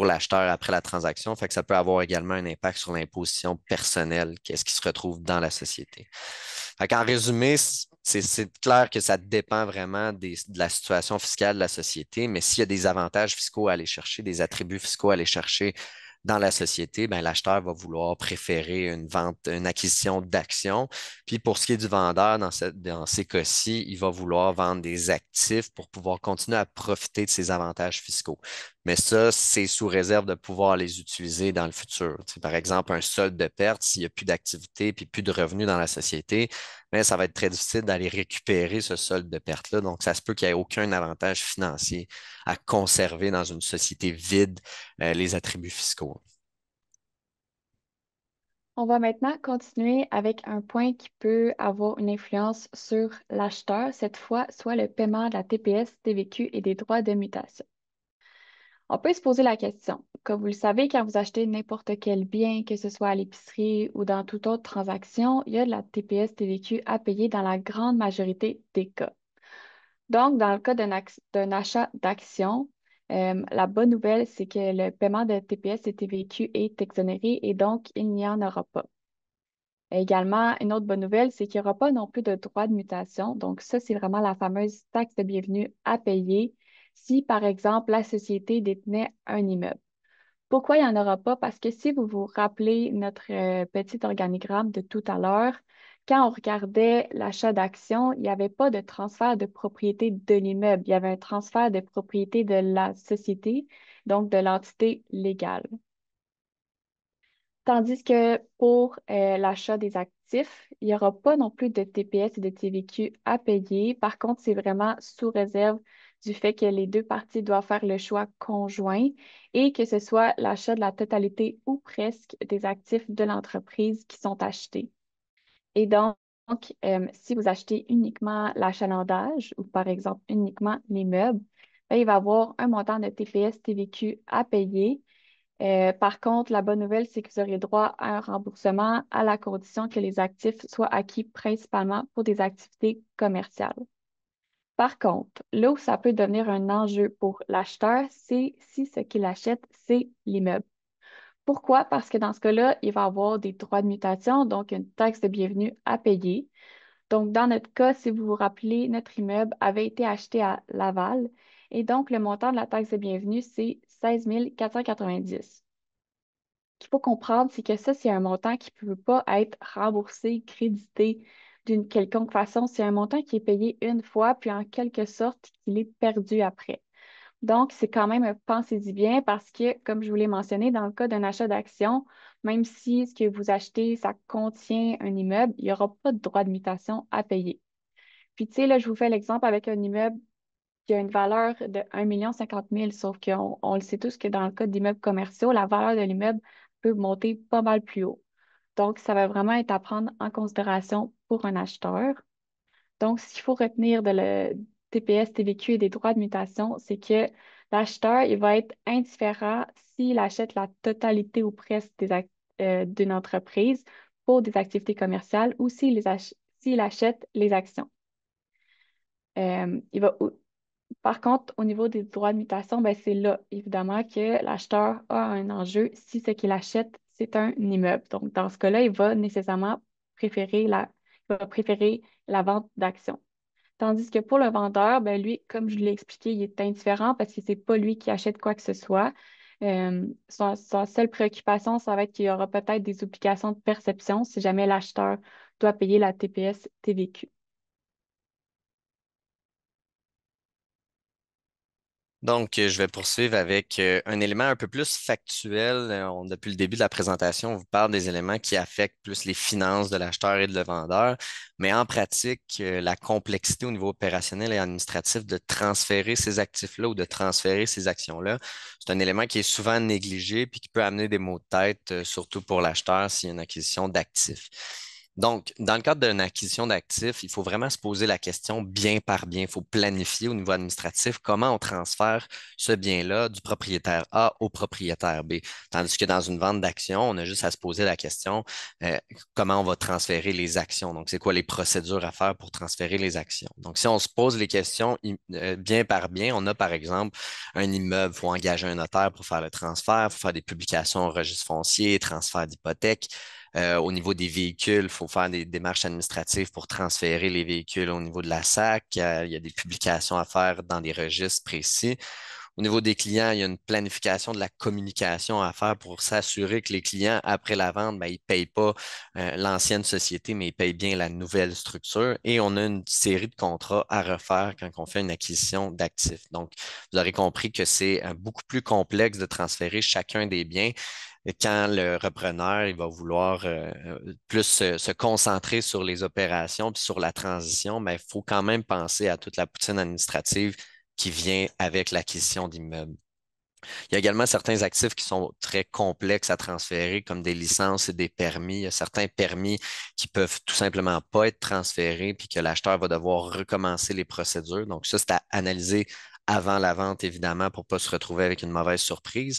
l'acheteur après la transaction. Fait que ça peut avoir également un impact sur l'imposition personnelle, qu'est-ce qui se retrouve dans la société. En résumé, c'est clair que ça dépend vraiment de la situation fiscale de la société, mais s'il y a des avantages fiscaux à aller chercher, des attributs fiscaux à aller chercher dans la société, ben, l'acheteur va vouloir préférer une vente, une acquisition d'actions. Puis pour ce qui est du vendeur, dans ces cas-ci, il va vouloir vendre des actifs pour pouvoir continuer à profiter de ces avantages fiscaux. Mais ça, c'est sous réserve de pouvoir les utiliser dans le futur. Tu sais, par exemple, un solde de perte, s'il n'y a plus d'activité puis plus de revenus dans la société, mais ça va être très difficile d'aller récupérer ce solde de perte-là. Donc, ça se peut qu'il n'y ait aucun avantage financier à conserver dans une société vide les attributs fiscaux. On va maintenant continuer avec un point qui peut avoir une influence sur l'acheteur, cette fois, soit le paiement de la TPS, TVQ et des droits de mutation. On peut se poser la question. Comme vous le savez, quand vous achetez n'importe quel bien, que ce soit à l'épicerie ou dans toute autre transaction, il y a de la TPS, TVQ à payer dans la grande majorité des cas. Donc, dans le cas d'un achat d'actions, la bonne nouvelle, c'est que le paiement de TPS et TVQ est exonéré et donc il n'y en aura pas. Également, une autre bonne nouvelle, c'est qu'il n'y aura pas non plus de droit de mutation. Donc, ça, c'est vraiment la fameuse taxe de bienvenue à payer si, par exemple, la société détenait un immeuble. Pourquoi il n'y en aura pas? Parce que si vous vous rappelez notre petit organigramme de tout à l'heure, quand on regardait l'achat d'actions, il n'y avait pas de transfert de propriété de l'immeuble. Il y avait un transfert de propriété de la société, donc de l'entité légale. Tandis que pour l'achat des actifs, il n'y aura pas non plus de TPS et de TVQ à payer. Par contre, c'est vraiment sous réserve du fait que les deux parties doivent faire le choix conjoint et que ce soit l'achat de la totalité ou presque des actifs de l'entreprise qui sont achetés. Et donc, si vous achetez uniquement l'achalandage ou par exemple uniquement les meubles, ben, il va y avoir un montant de TPS, TVQ à payer. Par contre, la bonne nouvelle, c'est que vous aurez droit à un remboursement à la condition que les actifs soient acquis principalement pour des activités commerciales. Par contre, là où ça peut devenir un enjeu pour l'acheteur, c'est si ce qu'il achète, c'est l'immeuble. Pourquoi? Parce que dans ce cas-là, il va avoir des droits de mutation, donc une taxe de bienvenue à payer. Donc, dans notre cas, si vous vous rappelez, notre immeuble avait été acheté à Laval et donc le montant de la taxe de bienvenue, c'est 16 490. Ce qu'il faut comprendre, c'est que ça, c'est un montant qui ne peut pas être remboursé, crédité d'une quelconque façon. C'est un montant qui est payé une fois, puis en quelque sorte, il est perdu après. Donc, c'est quand même, pensez-y bien parce que, comme je vous l'ai mentionné, dans le cas d'un achat d'action, même si ce que vous achetez, ça contient un immeuble, il n'y aura pas de droit de mutation à payer. Puis, tu sais, là, je vous fais l'exemple avec un immeuble qui a une valeur de 1 50 000, sauf qu'on le sait tous que dans le cas d'immeubles commerciaux, la valeur de l'immeuble peut monter pas mal plus haut. Donc, ça va vraiment être à prendre en considération pour un acheteur. Donc, ce qu'il faut retenir de le TPS, TVQ et des droits de mutation, c'est que l'acheteur, il va être indifférent s'il achète la totalité ou presque d'une entreprise pour des activités commerciales ou s'il achète les actions. Il va Par contre, au niveau des droits de mutation, ben, c'est là, évidemment, que l'acheteur a un enjeu si ce qu'il achète, c'est un immeuble. Donc, dans ce cas-là, il va nécessairement il va préférer la vente d'actions. Tandis que pour le vendeur, ben, lui, comme je l'ai expliqué, il est indifférent parce que c'est pas lui qui achète quoi que ce soit. Sa seule préoccupation, ça va être qu'il y aura peut-être des obligations de perception si jamais l'acheteur doit payer la TPS TVQ. Donc, je vais poursuivre avec un élément un peu plus factuel. Depuis le début de la présentation, on vous parle des éléments qui affectent plus les finances de l'acheteur et de le vendeur. Mais en pratique, la complexité au niveau opérationnel et administratif de transférer ces actifs-là ou de transférer ces actions-là, c'est un élément qui est souvent négligé puis qui peut amener des maux de tête, surtout pour l'acheteur s'il y a une acquisition d'actifs. Donc, dans le cadre d'une acquisition d'actifs, il faut vraiment se poser la question bien par bien. Il faut planifier au niveau administratif comment on transfère ce bien-là du propriétaire A au propriétaire B. Tandis que dans une vente d'actions, on a juste à se poser la question comment on va transférer les actions. Donc, c'est quoi les procédures à faire pour transférer les actions? Donc, si on se pose les questions bien par bien, on a par exemple un immeuble, il faut engager un notaire pour faire le transfert, il faut faire des publications au registre foncier, transfert d'hypothèque. Au niveau des véhicules, il faut faire des démarches administratives pour transférer les véhicules au niveau de la SAC. Il y a des publications à faire dans des registres précis. Au niveau des clients, il y a une planification de la communication à faire pour s'assurer que les clients, après la vente, ben, ils ne payent pas l'ancienne société, mais ils payent bien la nouvelle structure. Et on a une série de contrats à refaire quand on fait une acquisition d'actifs. Donc, vous aurez compris que c'est beaucoup plus complexe de transférer chacun des biens quand le repreneur il va vouloir plus se concentrer sur les opérations puis sur la transition, mais il faut quand même penser à toute la poutine administrative qui vient avec l'acquisition d'immeubles. Il y a également certains actifs qui sont très complexes à transférer, comme des licences et des permis. Il y a certains permis qui peuvent tout simplement pas être transférés, puis que l'acheteur va devoir recommencer les procédures. Donc, ça, c'est à analyser avant la vente, évidemment, pour ne pas se retrouver avec une mauvaise surprise.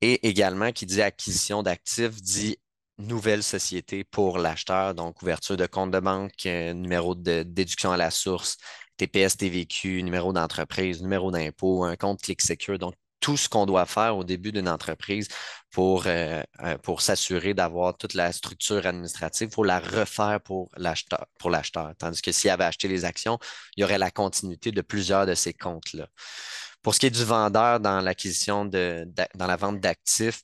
Et également, qui dit acquisition d'actifs, dit nouvelle société pour l'acheteur, donc ouverture de compte de banque, numéro de déduction à la source, TPS, TVQ, numéro d'entreprise, numéro d'impôt, un compte ClickSecure. Donc, tout ce qu'on doit faire au début d'une entreprise pour s'assurer d'avoir toute la structure administrative, il faut la refaire pour l'acheteur. Tandis que s'il avait acheté les actions, il y aurait la continuité de plusieurs de ces comptes-là. Pour ce qui est du vendeur dans dans la vente d'actifs,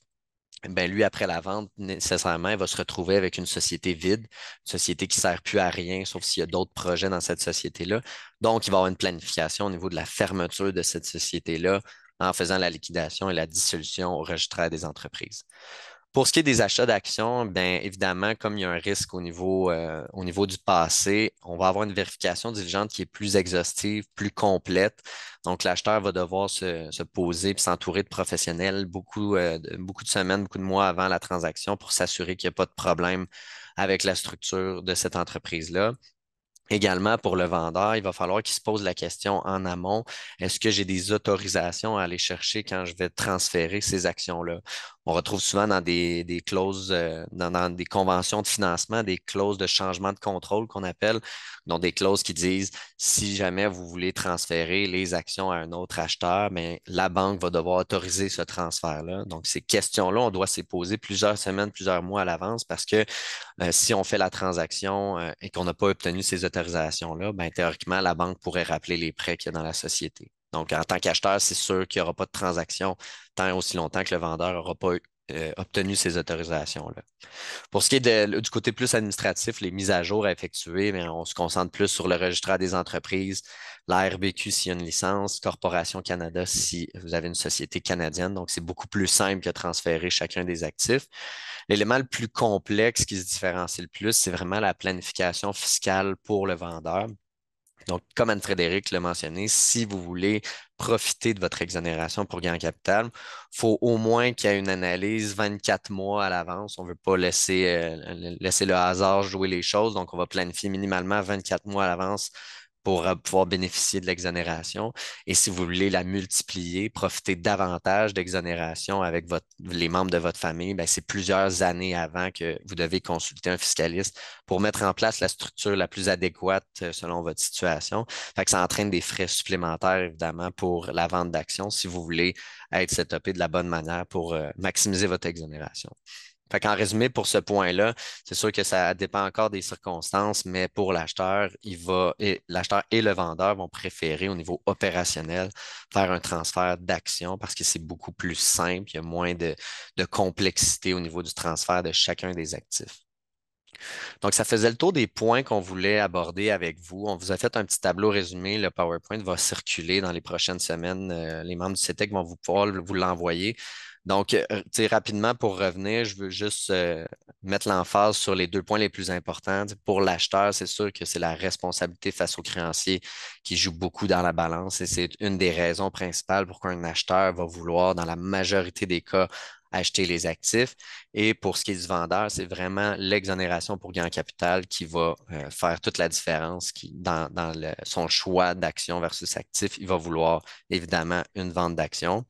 ben lui, après la vente, nécessairement, il va se retrouver avec une société vide, une société qui ne sert plus à rien, sauf s'il y a d'autres projets dans cette société-là. Donc, il va y avoir une planification au niveau de la fermeture de cette société-là en faisant la liquidation et la dissolution au registraire des entreprises. Pour ce qui est des achats d'actions, bien évidemment, comme il y a un risque au niveau du passé, on va avoir une vérification diligente qui est plus exhaustive, plus complète. Donc, l'acheteur va devoir se poser et s'entourer de professionnels beaucoup de semaines, beaucoup de mois avant la transaction pour s'assurer qu'il n'y a pas de problème avec la structure de cette entreprise-là. Également, pour le vendeur, il va falloir qu'il se pose la question en amont, est-ce que j'ai des autorisations à aller chercher quand je vais transférer ces actions-là? On retrouve souvent dans des clauses, dans des conventions de financement, des clauses de changement de contrôle qu'on appelle, donc des clauses qui disent si jamais vous voulez transférer les actions à un autre acheteur, mais la banque va devoir autoriser ce transfert-là. Donc, ces questions-là, on doit s'y poser plusieurs semaines, plusieurs mois à l'avance parce que si on fait la transaction et qu'on n'a pas obtenu ces autorisations-là, ben, théoriquement, la banque pourrait rappeler les prêts qu'il y a dans la société. Donc, en tant qu'acheteur, c'est sûr qu'il n'y aura pas de transaction tant et aussi longtemps que le vendeur n'aura pas obtenu ces autorisations-là. Pour ce qui est du côté plus administratif, les mises à jour à effectuer, bien, on se concentre plus sur le registraire des entreprises, la RBQ s'il y a une licence, Corporation Canada si vous avez une société canadienne. Donc, c'est beaucoup plus simple que de transférer chacun des actifs. L'élément le plus complexe qui se différencie le plus, c'est vraiment la planification fiscale pour le vendeur. Donc, comme Anne-Frédérique l'a mentionné, si vous voulez profiter de votre exonération pour gain en capital, il faut au moins qu'il y ait une analyse 24 mois à l'avance. On ne veut pas laisser le hasard jouer les choses. Donc, on va planifier minimalement 24 mois à l'avance pour pouvoir bénéficier de l'exonération. Et si vous voulez la multiplier, profiter davantage d'exonération avec les membres de votre famille, ben, c'est plusieurs années avant que vous devez consulter un fiscaliste pour mettre en place la structure la plus adéquate selon votre situation. Fait que ça entraîne des frais supplémentaires, évidemment, pour la vente d'actions si vous voulez être setupé de la bonne manière pour maximiser votre exonération. Fait qu'en résumé, pour ce point-là, c'est sûr que ça dépend encore des circonstances, mais pour l'acheteur, l'acheteur et le vendeur vont préférer au niveau opérationnel faire un transfert d'actions parce que c'est beaucoup plus simple, il y a moins de complexité au niveau du transfert de chacun des actifs. Donc, ça faisait le tour des points qu'on voulait aborder avec vous. On vous a fait un petit tableau résumé. Le PowerPoint va circuler dans les prochaines semaines. Les membres du CETEC vont pouvoir vous l'envoyer. Donc, rapidement, pour revenir, je veux juste mettre l'emphase sur les 2 points les plus importants. Pour l'acheteur, c'est sûr que c'est la responsabilité face au créancier qui joue beaucoup dans la balance et c'est une des raisons principales pourquoi un acheteur va vouloir, dans la majorité des cas, acheter les actifs. Et pour ce qui est du vendeur, c'est vraiment l'exonération pour gain en capital qui va faire toute la différence dans son choix d'action versus actif. Il va vouloir évidemment une vente d'action.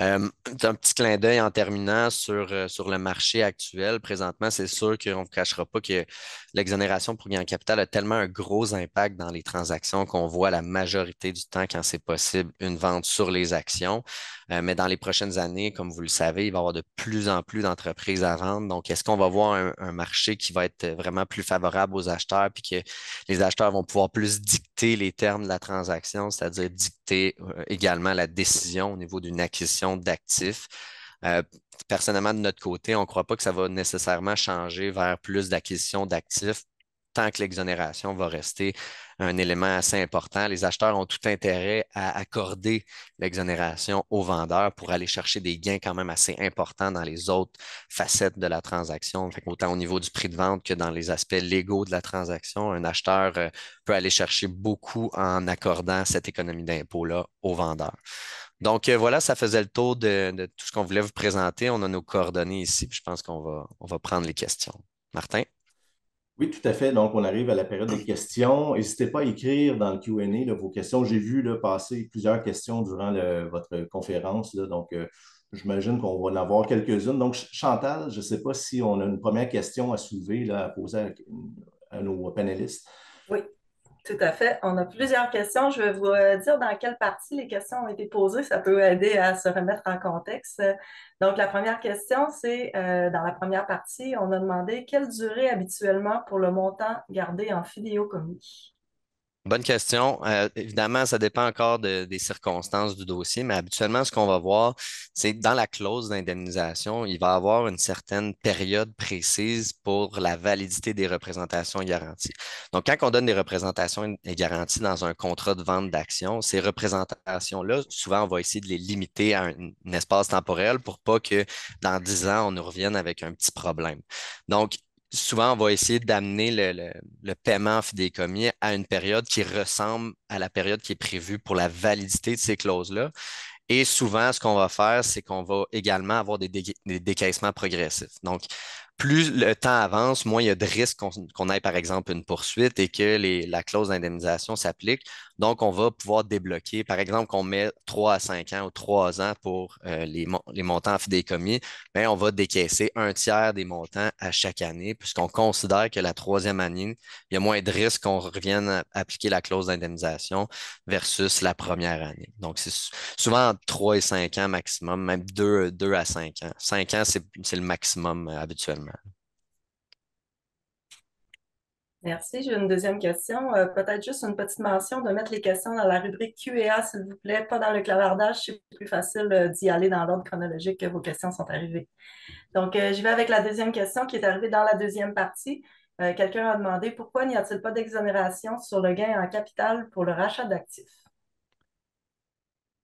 Un petit clin d'œil en terminant sur le marché actuel. Présentement, c'est sûr qu'on ne vous cachera pas que l'exonération pour gain en capital a tellement un gros impact dans les transactions qu'on voit la majorité du temps, quand c'est possible, une vente sur les actions. Mais dans les prochaines années, comme vous le savez, il va y avoir de plus en plus d'entreprises à vendre. Donc, est-ce qu'on va voir un marché qui va être vraiment plus favorable aux acheteurs puis que les acheteurs vont pouvoir plus dicter les termes de la transaction, c'est-à-dire dicter également la décision au niveau d'une acquisition d'actifs? Personnellement, de notre côté, on ne croit pas que ça va nécessairement changer vers plus d'acquisition d'actifs tant que l'exonération va rester un élément assez important. Les acheteurs ont tout intérêt à accorder l'exonération aux vendeurs pour aller chercher des gains quand même assez importants dans les autres facettes de la transaction. Fait autant au niveau du prix de vente que dans les aspects légaux de la transaction, un acheteur peut aller chercher beaucoup en accordant cette économie d'impôt-là aux vendeurs. Donc voilà, ça faisait le tour de tout ce qu'on voulait vous présenter. On a nos coordonnées ici, puis je pense on va prendre les questions. Martin? Oui, tout à fait. Donc, on arrive à la période des questions. N'hésitez pas à écrire dans le Q&A là, vos questions. J'ai vu là, passer plusieurs questions durant votre conférence. Là, donc, j'imagine qu'on va en avoir quelques-unes. Donc, Chantal, je ne sais pas si on a une première question à soulever, là, à poser à nos panélistes. Oui, tout à fait. On a plusieurs questions. Je vais vous dire dans quelle partie les questions ont été posées. Ça peut aider à se remettre en contexte. Donc, la première question, c'est dans la première partie, on a demandé quelle durée habituellement pour le montant gardé en fidéocommis. Bonne question. Évidemment, ça dépend encore des circonstances du dossier, mais habituellement, ce qu'on va voir, c'est que dans la clause d'indemnisation, il va y avoir une certaine période précise pour la validité des représentations et garanties. Donc, quand on donne des représentations et garanties dans un contrat de vente d'actions, ces représentations-là, souvent, on va essayer de les limiter à un espace temporel pour pas que dans 10 ans, on nous revienne avec un petit problème. Donc, souvent, on va essayer d'amener le paiement en fidéicommis à une période qui ressemble à la période qui est prévue pour la validité de ces clauses-là. Et souvent, ce qu'on va faire, c'est qu'on va également avoir des décaissements progressifs. Donc, plus le temps avance, moins il y a de risques qu'on ait, par exemple, une poursuite et que la clause d'indemnisation s'applique. Donc, on va pouvoir débloquer, par exemple, qu'on met 3 à 5 ans ou 3 ans pour les montants en fidéicommis, bien, on va décaisser un tiers des montants à chaque année, puisqu'on considère que la troisième année, il y a moins de risques qu'on revienne à appliquer la clause d'indemnisation versus la première année. Donc, c'est souvent entre 3 et 5 ans maximum, même 2 à 5 ans. 5 ans, c'est le maximum habituellement. Merci. J'ai une deuxième question. Peut-être juste une petite mention de mettre les questions dans la rubrique Q&A, s'il vous plaît, pas dans le clavardage. C'est plus facile d'y aller dans l'ordre chronologique que vos questions sont arrivées. Donc, j'y vais avec la deuxième question qui est arrivée dans la deuxième partie. Quelqu'un a demandé pourquoi n'y a-t-il pas d'exonération sur le gain en capital pour le rachat d'actifs?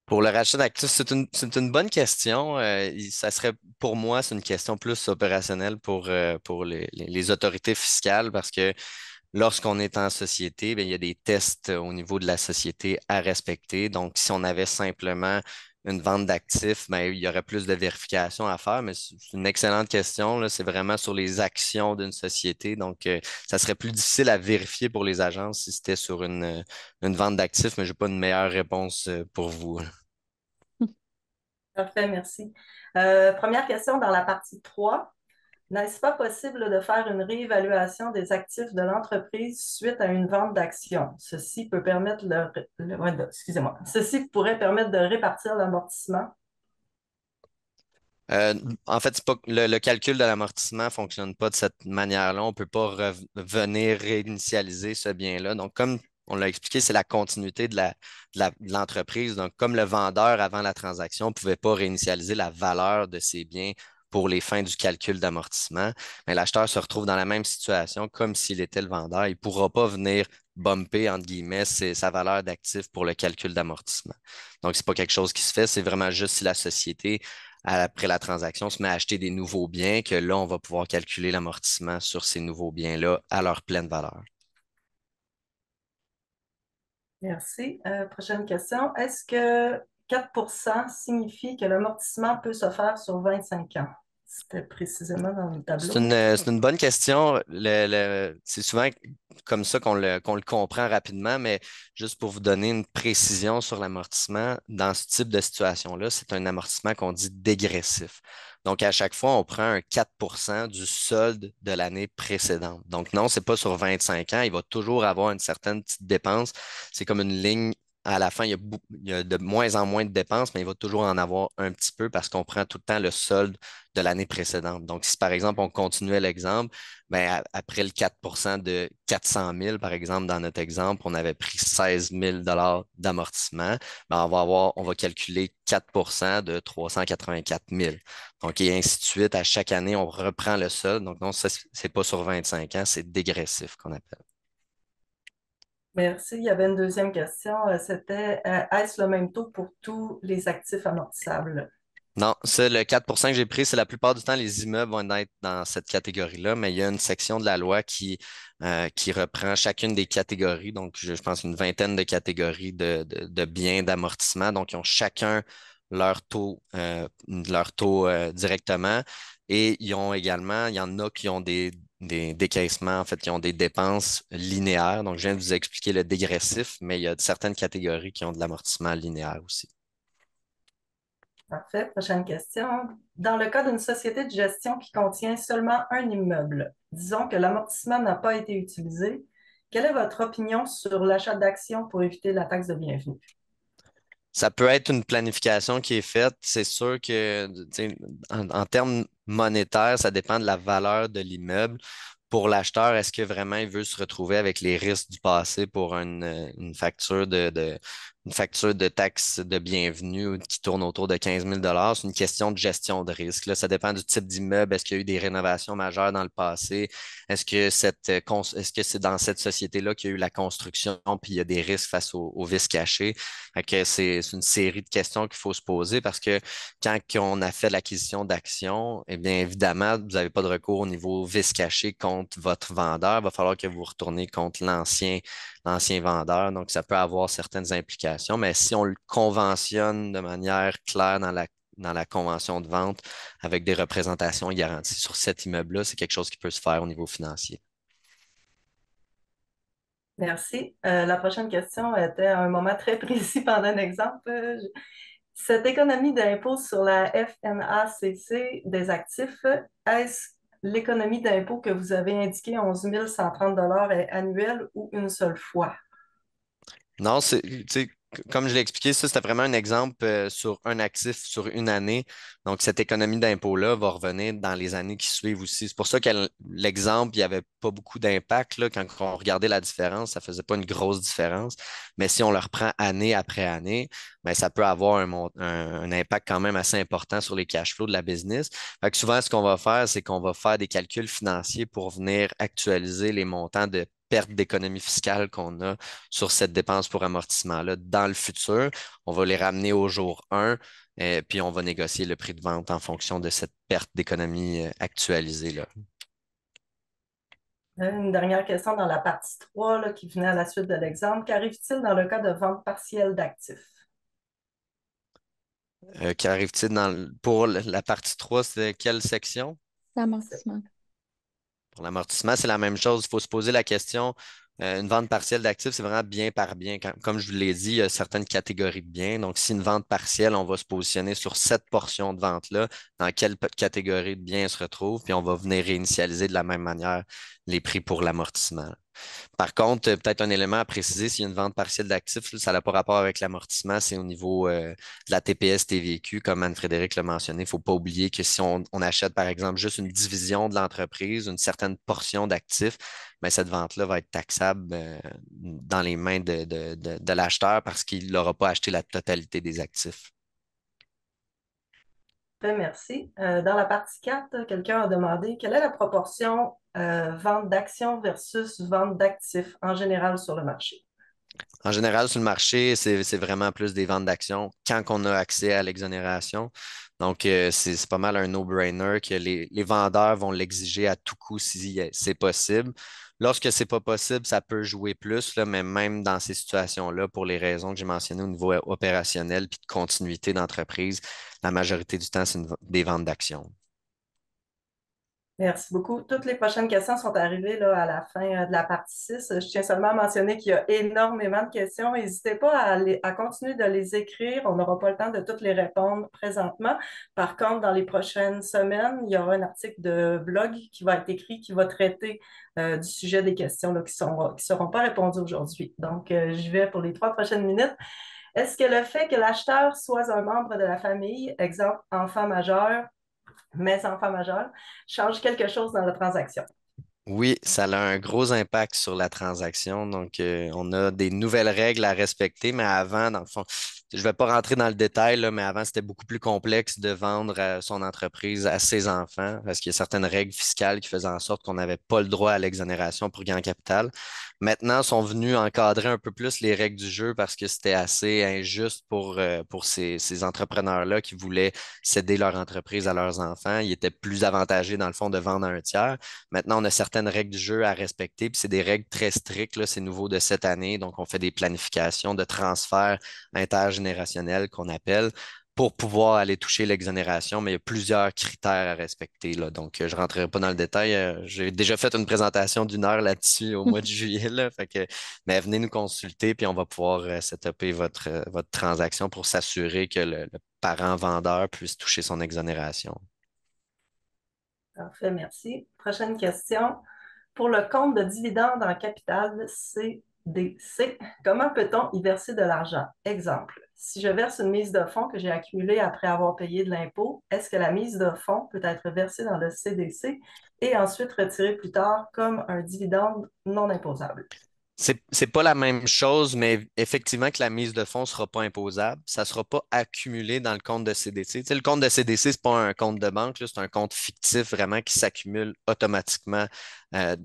Pour le rachat d'actifs, c'est une bonne question. Ça serait, pour moi, c'est une question plus opérationnelle pour les autorités fiscales parce que lorsqu'on est en société, bien, il y a des tests au niveau de la société à respecter. Donc, si on avait simplement une vente d'actifs, bien, il y aurait plus de vérifications à faire, mais c'est une excellente question, là. C'est vraiment sur les actions d'une société. Donc, ça serait plus difficile à vérifier pour les agences si c'était sur une vente d'actifs, mais je n'ai pas une meilleure réponse pour vous. Parfait, merci. Première question dans la partie 3. N'est-ce pas possible de faire une réévaluation des actifs de l'entreprise suite à une vente d'actions? Ceci peut permettre excusez-moi. Ceci pourrait permettre de répartir l'amortissement. En fait, c'est pas, le calcul de l'amortissement ne fonctionne pas de cette manière-là. On ne peut pas venir réinitialiser ce bien-là. Donc, comme on l'a expliqué, c'est la continuité de l'entreprise. Donc, comme le vendeur, avant la transaction, ne pouvait pas réinitialiser la valeur de ses biens pour les fins du calcul d'amortissement, mais l'acheteur se retrouve dans la même situation comme s'il était le vendeur. Il ne pourra pas venir bumper, entre guillemets, sa valeur d'actif pour le calcul d'amortissement. Donc, ce n'est pas quelque chose qui se fait. C'est vraiment juste si la société après la transaction, se met à acheter des nouveaux biens, que là, on va pouvoir calculer l'amortissement sur ces nouveaux biens-là à leur pleine valeur. Merci. Prochaine question. Est-ce que 4 signifie que l'amortissement peut se faire sur 25 ans? C'était précisément dans le tableau. C'est une bonne question. C'est souvent comme ça qu'on le comprend rapidement, mais juste pour vous donner une précision sur l'amortissement, dans ce type de situation-là, c'est un amortissement qu'on dit dégressif. Donc, à chaque fois, on prend un 4 du solde de l'année précédente. Donc, non, ce n'est pas sur 25 ans. Il va toujours avoir une certaine petite dépense. C'est comme une ligne. À la fin, il y a de moins en moins de dépenses, mais il va toujours en avoir un petit peu parce qu'on prend tout le temps le solde de l'année précédente. Donc, si par exemple, on continuait l'exemple, ben, après le 4 de 400 000, par exemple, dans notre exemple, on avait pris 16 000 d'amortissement, ben, on va calculer 4 de 384 000. Donc, et ainsi de suite. À chaque année, on reprend le solde. Donc, non, ce n'est pas sur 25 ans, c'est dégressif qu'on appelle. Merci. Il y avait une deuxième question. C'était, est-ce le même taux pour tous les actifs amortissables? Non, ça, le 4 que j'ai pris, c'est la plupart du temps, les immeubles vont être dans cette catégorie-là, mais il y a une section de la loi qui reprend chacune des catégories. Donc, je pense une vingtaine de catégories de biens d'amortissement. Donc, ils ont chacun leur taux directement. Et ils ont également, il y en a qui ont des décaissements, en fait, qui ont des dépenses linéaires. Donc, je viens de vous expliquer le dégressif, mais il y a certaines catégories qui ont de l'amortissement linéaire aussi. Parfait. Prochaine question. Dans le cas d'une société de gestion qui contient seulement un immeuble, disons que l'amortissement n'a pas été utilisé, quelle est votre opinion sur l'achat d'actions pour éviter la taxe de bienvenue? Ça peut être une planification qui est faite. C'est sûr que, tu sais, en termes monétaires, ça dépend de la valeur de l'immeuble. Pour l'acheteur, est-ce que vraiment il veut se retrouver avec les risques du passé pour une facture une facture de taxe de bienvenue qui tourne autour de 15 000 C'est une question de gestion de risque. Là, ça dépend du type d'immeuble. Est-ce qu'il y a eu des rénovations majeures dans le passé? Est-ce que c'est dans cette société-là qu'il y a eu la construction puis il y a des risques face aux vices cachés? Fait que c'est une série de questions qu'il faut se poser parce que quand on a fait l'acquisition d'actions, eh bien évidemment, vous n'avez pas de recours au niveau vice caché contre votre vendeur. Il va falloir que vous retourniez contre l'ancien vendeur. Donc, ça peut avoir certaines implications, mais si on le conventionne de manière claire dans la convention de vente avec des représentations et garanties sur cet immeuble-là. C'est quelque chose qui peut se faire au niveau financier. Merci. La prochaine question était à un moment très précis pendant un exemple. Cette économie d'impôt sur la FNACC des actifs, est-ce l'économie d'impôt que vous avez indiquée, 11 130 est annuelle ou une seule fois? Non, tu sais, comme je l'ai expliqué, ça, c'était vraiment un exemple sur un actif sur une année. Donc, cette économie d'impôt-là va revenir dans les années qui suivent aussi. C'est pour ça que l'exemple, il n'y avait pas beaucoup d'impact, là. Quand on regardait la différence, ça ne faisait pas une grosse différence. Mais si on le reprend année après année, ben, ça peut avoir un impact quand même assez important sur les cash flows de la business. Fait que souvent, ce qu'on va faire, c'est qu'on va faire des calculs financiers pour venir actualiser les montants de perte d'économie fiscale qu'on a sur cette dépense pour amortissement-là dans le futur. On va les ramener au jour 1, puis on va négocier le prix de vente en fonction de cette perte d'économie actualisée, là. Une dernière question dans la partie 3 là, qui venait à la suite de l'exemple. Qu'arrive-t-il dans le cas de vente partielle d'actifs? Qu'arrive-t-il pour la partie 3, c'est quelle section? L'amortissement. Pour l'amortissement, c'est la même chose. Il faut se poser la question. Une vente partielle d'actifs, c'est vraiment bien par bien. Comme je vous l'ai dit, il y a certaines catégories de biens. Donc, si une vente partielle, on va se positionner sur cette portion de vente-là, dans quelle catégorie de biens elle se retrouve, puis on va venir réinitialiser de la même manière les prix pour l'amortissement. Par contre, peut-être un élément à préciser, s'il y a une vente partielle d'actifs, là, ça n'a pas rapport avec l'amortissement, c'est au niveau de la TPS TVQ, comme Anne-Frédéric l'a mentionné. Il ne faut pas oublier que si on achète, par exemple, juste une division de l'entreprise, une certaine portion d'actifs, ben, cette vente-là va être taxable dans les mains de l'acheteur parce qu'il n'aura pas acheté la totalité des actifs. Merci. Dans la partie 4, quelqu'un a demandé quelle est la proportion vente d'actions versus vente d'actifs en général sur le marché? En général, sur le marché, c'est vraiment plus des ventes d'actions quand on a accès à l'exonération. Donc, c'est pas mal un no-brainer que les vendeurs vont l'exiger à tout coup si c'est possible. Lorsque c'est pas possible, ça peut jouer plus, là, mais même dans ces situations-là, pour les raisons que j'ai mentionnées au niveau opérationnel puis de continuité d'entreprise, la majorité du temps, c'est des ventes d'actions. Merci beaucoup. Toutes les prochaines questions sont arrivées là, à la fin de la partie 6. Je tiens seulement à mentionner qu'il y a énormément de questions. N'hésitez pas à continuer de les écrire. On n'aura pas le temps de toutes les répondre présentement. Par contre, dans les prochaines semaines, il y aura un article de blog qui va être écrit, qui va traiter du sujet des questions là, qui ne seront pas répondues aujourd'hui. Donc, je vais pour les 3 prochaines minutes. Est-ce que le fait que l'acheteur soit un membre de la famille, exemple enfant majeur, mes enfants majeurs, change quelque chose dans la transaction? Oui, ça a un gros impact sur la transaction. Donc, on a des nouvelles règles à respecter, mais avant, dans le fond, je ne vais pas rentrer dans le détail, là, mais avant, c'était beaucoup plus complexe de vendre son entreprise à ses enfants parce qu'il y a certaines règles fiscales qui faisaient en sorte qu'on n'avait pas le droit à l'exonération pour gain en capital. Maintenant, sont venus encadrer un peu plus les règles du jeu parce que c'était assez injuste pour ces entrepreneurs-là qui voulaient céder leur entreprise à leurs enfants. Ils étaient plus avantagés, dans le fond, de vendre à un tiers. Maintenant, on a certaines règles du jeu à respecter, puis c'est des règles très strictes, là, c'est nouveau de cette année. Donc, on fait des planifications de transfert intergénérationnel qu'on appelle pour pouvoir aller toucher l'exonération, mais il y a plusieurs critères à respecter, là. Donc, je ne rentrerai pas dans le détail. J'ai déjà fait une présentation d'1 heure là-dessus au mois de juillet, là. Mais venez nous consulter, puis on va pouvoir setuper votre transaction pour s'assurer que le parent vendeur puisse toucher son exonération. Parfait, merci. Prochaine question. Pour le compte de dividende en capital CDC, comment peut-on y verser de l'argent? Exemple, si je verse une mise de fonds que j'ai accumulée après avoir payé de l'impôt, est-ce que la mise de fonds peut être versée dans le CDC et ensuite retirée plus tard comme un dividende non imposable? C'est pas la même chose, mais effectivement que la mise de fonds ne sera pas imposable. Ça ne sera pas accumulé dans le compte de CDC. Tu sais, le compte de CDC, ce n'est pas un compte de banque, là, c'est un compte fictif vraiment qui s'accumule automatiquement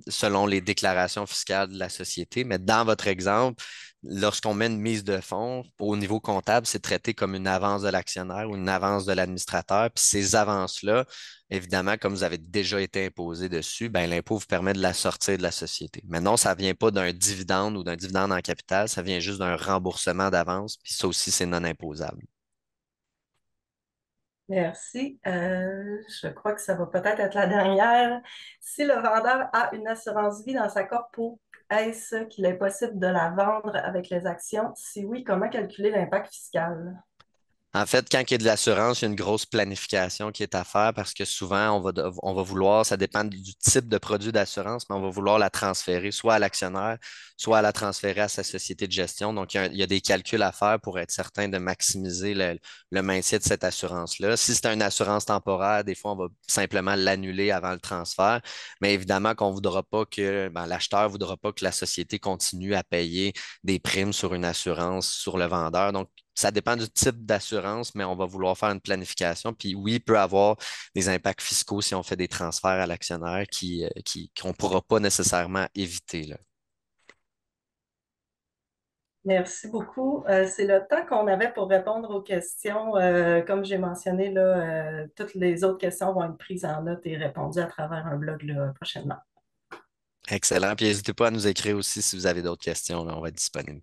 selon les déclarations fiscales de la société. Mais dans votre exemple, lorsqu'on met une mise de fonds, au niveau comptable, c'est traité comme une avance de l'actionnaire ou une avance de l'administrateur. Puis ces avances-là, évidemment, comme vous avez déjà été imposé dessus, ben, l'impôt vous permet de la sortir de la société. Mais non, ça ne vient pas d'un dividende ou d'un dividende en capital, ça vient juste d'un remboursement d'avance, puis ça aussi, c'est non imposable. Merci. Je crois que ça va peut-être être la dernière. Si le vendeur a une assurance vie dans sa corpo, est-ce qu'il est possible de la vendre avec les actions? Si oui, comment calculer l'impact fiscal? En fait, quand il y a de l'assurance, il y a une grosse planification qui est à faire parce que souvent, on va vouloir, ça dépend du type de produit d'assurance, mais on va vouloir la transférer soit à l'actionnaire, soit à la transférer à sa société de gestion. Donc, il y a des calculs à faire pour être certain de maximiser le maintien de cette assurance-là. Si c'est une assurance temporaire, des fois, on va simplement l'annuler avant le transfert, mais évidemment qu'on ne voudra pas que, l'acheteur ne voudra pas que la société continue à payer des primes sur une assurance sur le vendeur. Donc, ça dépend du type d'assurance, mais on va vouloir faire une planification. Puis oui, il peut avoir des impacts fiscaux si on fait des transferts à l'actionnaire qu'on ne pourra pas nécessairement éviter, là. Merci beaucoup. C'est le temps qu'on avait pour répondre aux questions. Comme j'ai mentionné, là, toutes les autres questions vont être prises en note et répondues à travers un blog là, prochainement. Excellent. Puis n'hésitez pas à nous écrire aussi si vous avez d'autres questions, là, on va être disponible.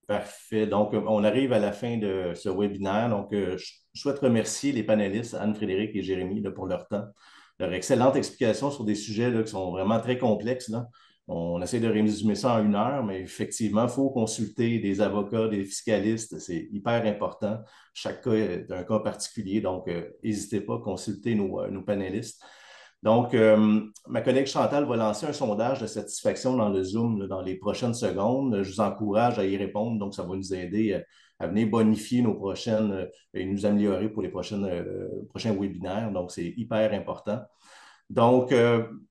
Parfait. Donc, on arrive à la fin de ce webinaire. Donc, je souhaite remercier les panélistes, Anne-Frédérique et Jérémy, là, pour leur temps, leur excellente explication sur des sujets là, qui sont vraiment très complexes, là. On essaie de résumer ça en 1 heure, mais effectivement, il faut consulter des avocats, des fiscalistes. C'est hyper important. Chaque cas est un cas particulier. Donc, n'hésitez pas à consulter nos panélistes. Donc, ma collègue Chantal va lancer un sondage de satisfaction dans le Zoom là, dans les prochaines secondes. Je vous encourage à y répondre. Donc, ça va nous aider à venir bonifier nos prochaines et nous améliorer pour les prochains webinaires. Donc, c'est hyper important. Donc,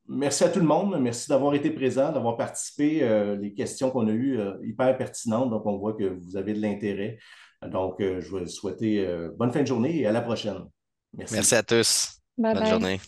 merci à tout le monde. Merci d'avoir été présent, d'avoir participé. Les questions qu'on a eues, hyper pertinentes. Donc, on voit que vous avez de l'intérêt. Donc, je vais vous souhaiter bonne fin de journée et à la prochaine. Merci. Merci à tous. Bye Bonne bye. journée.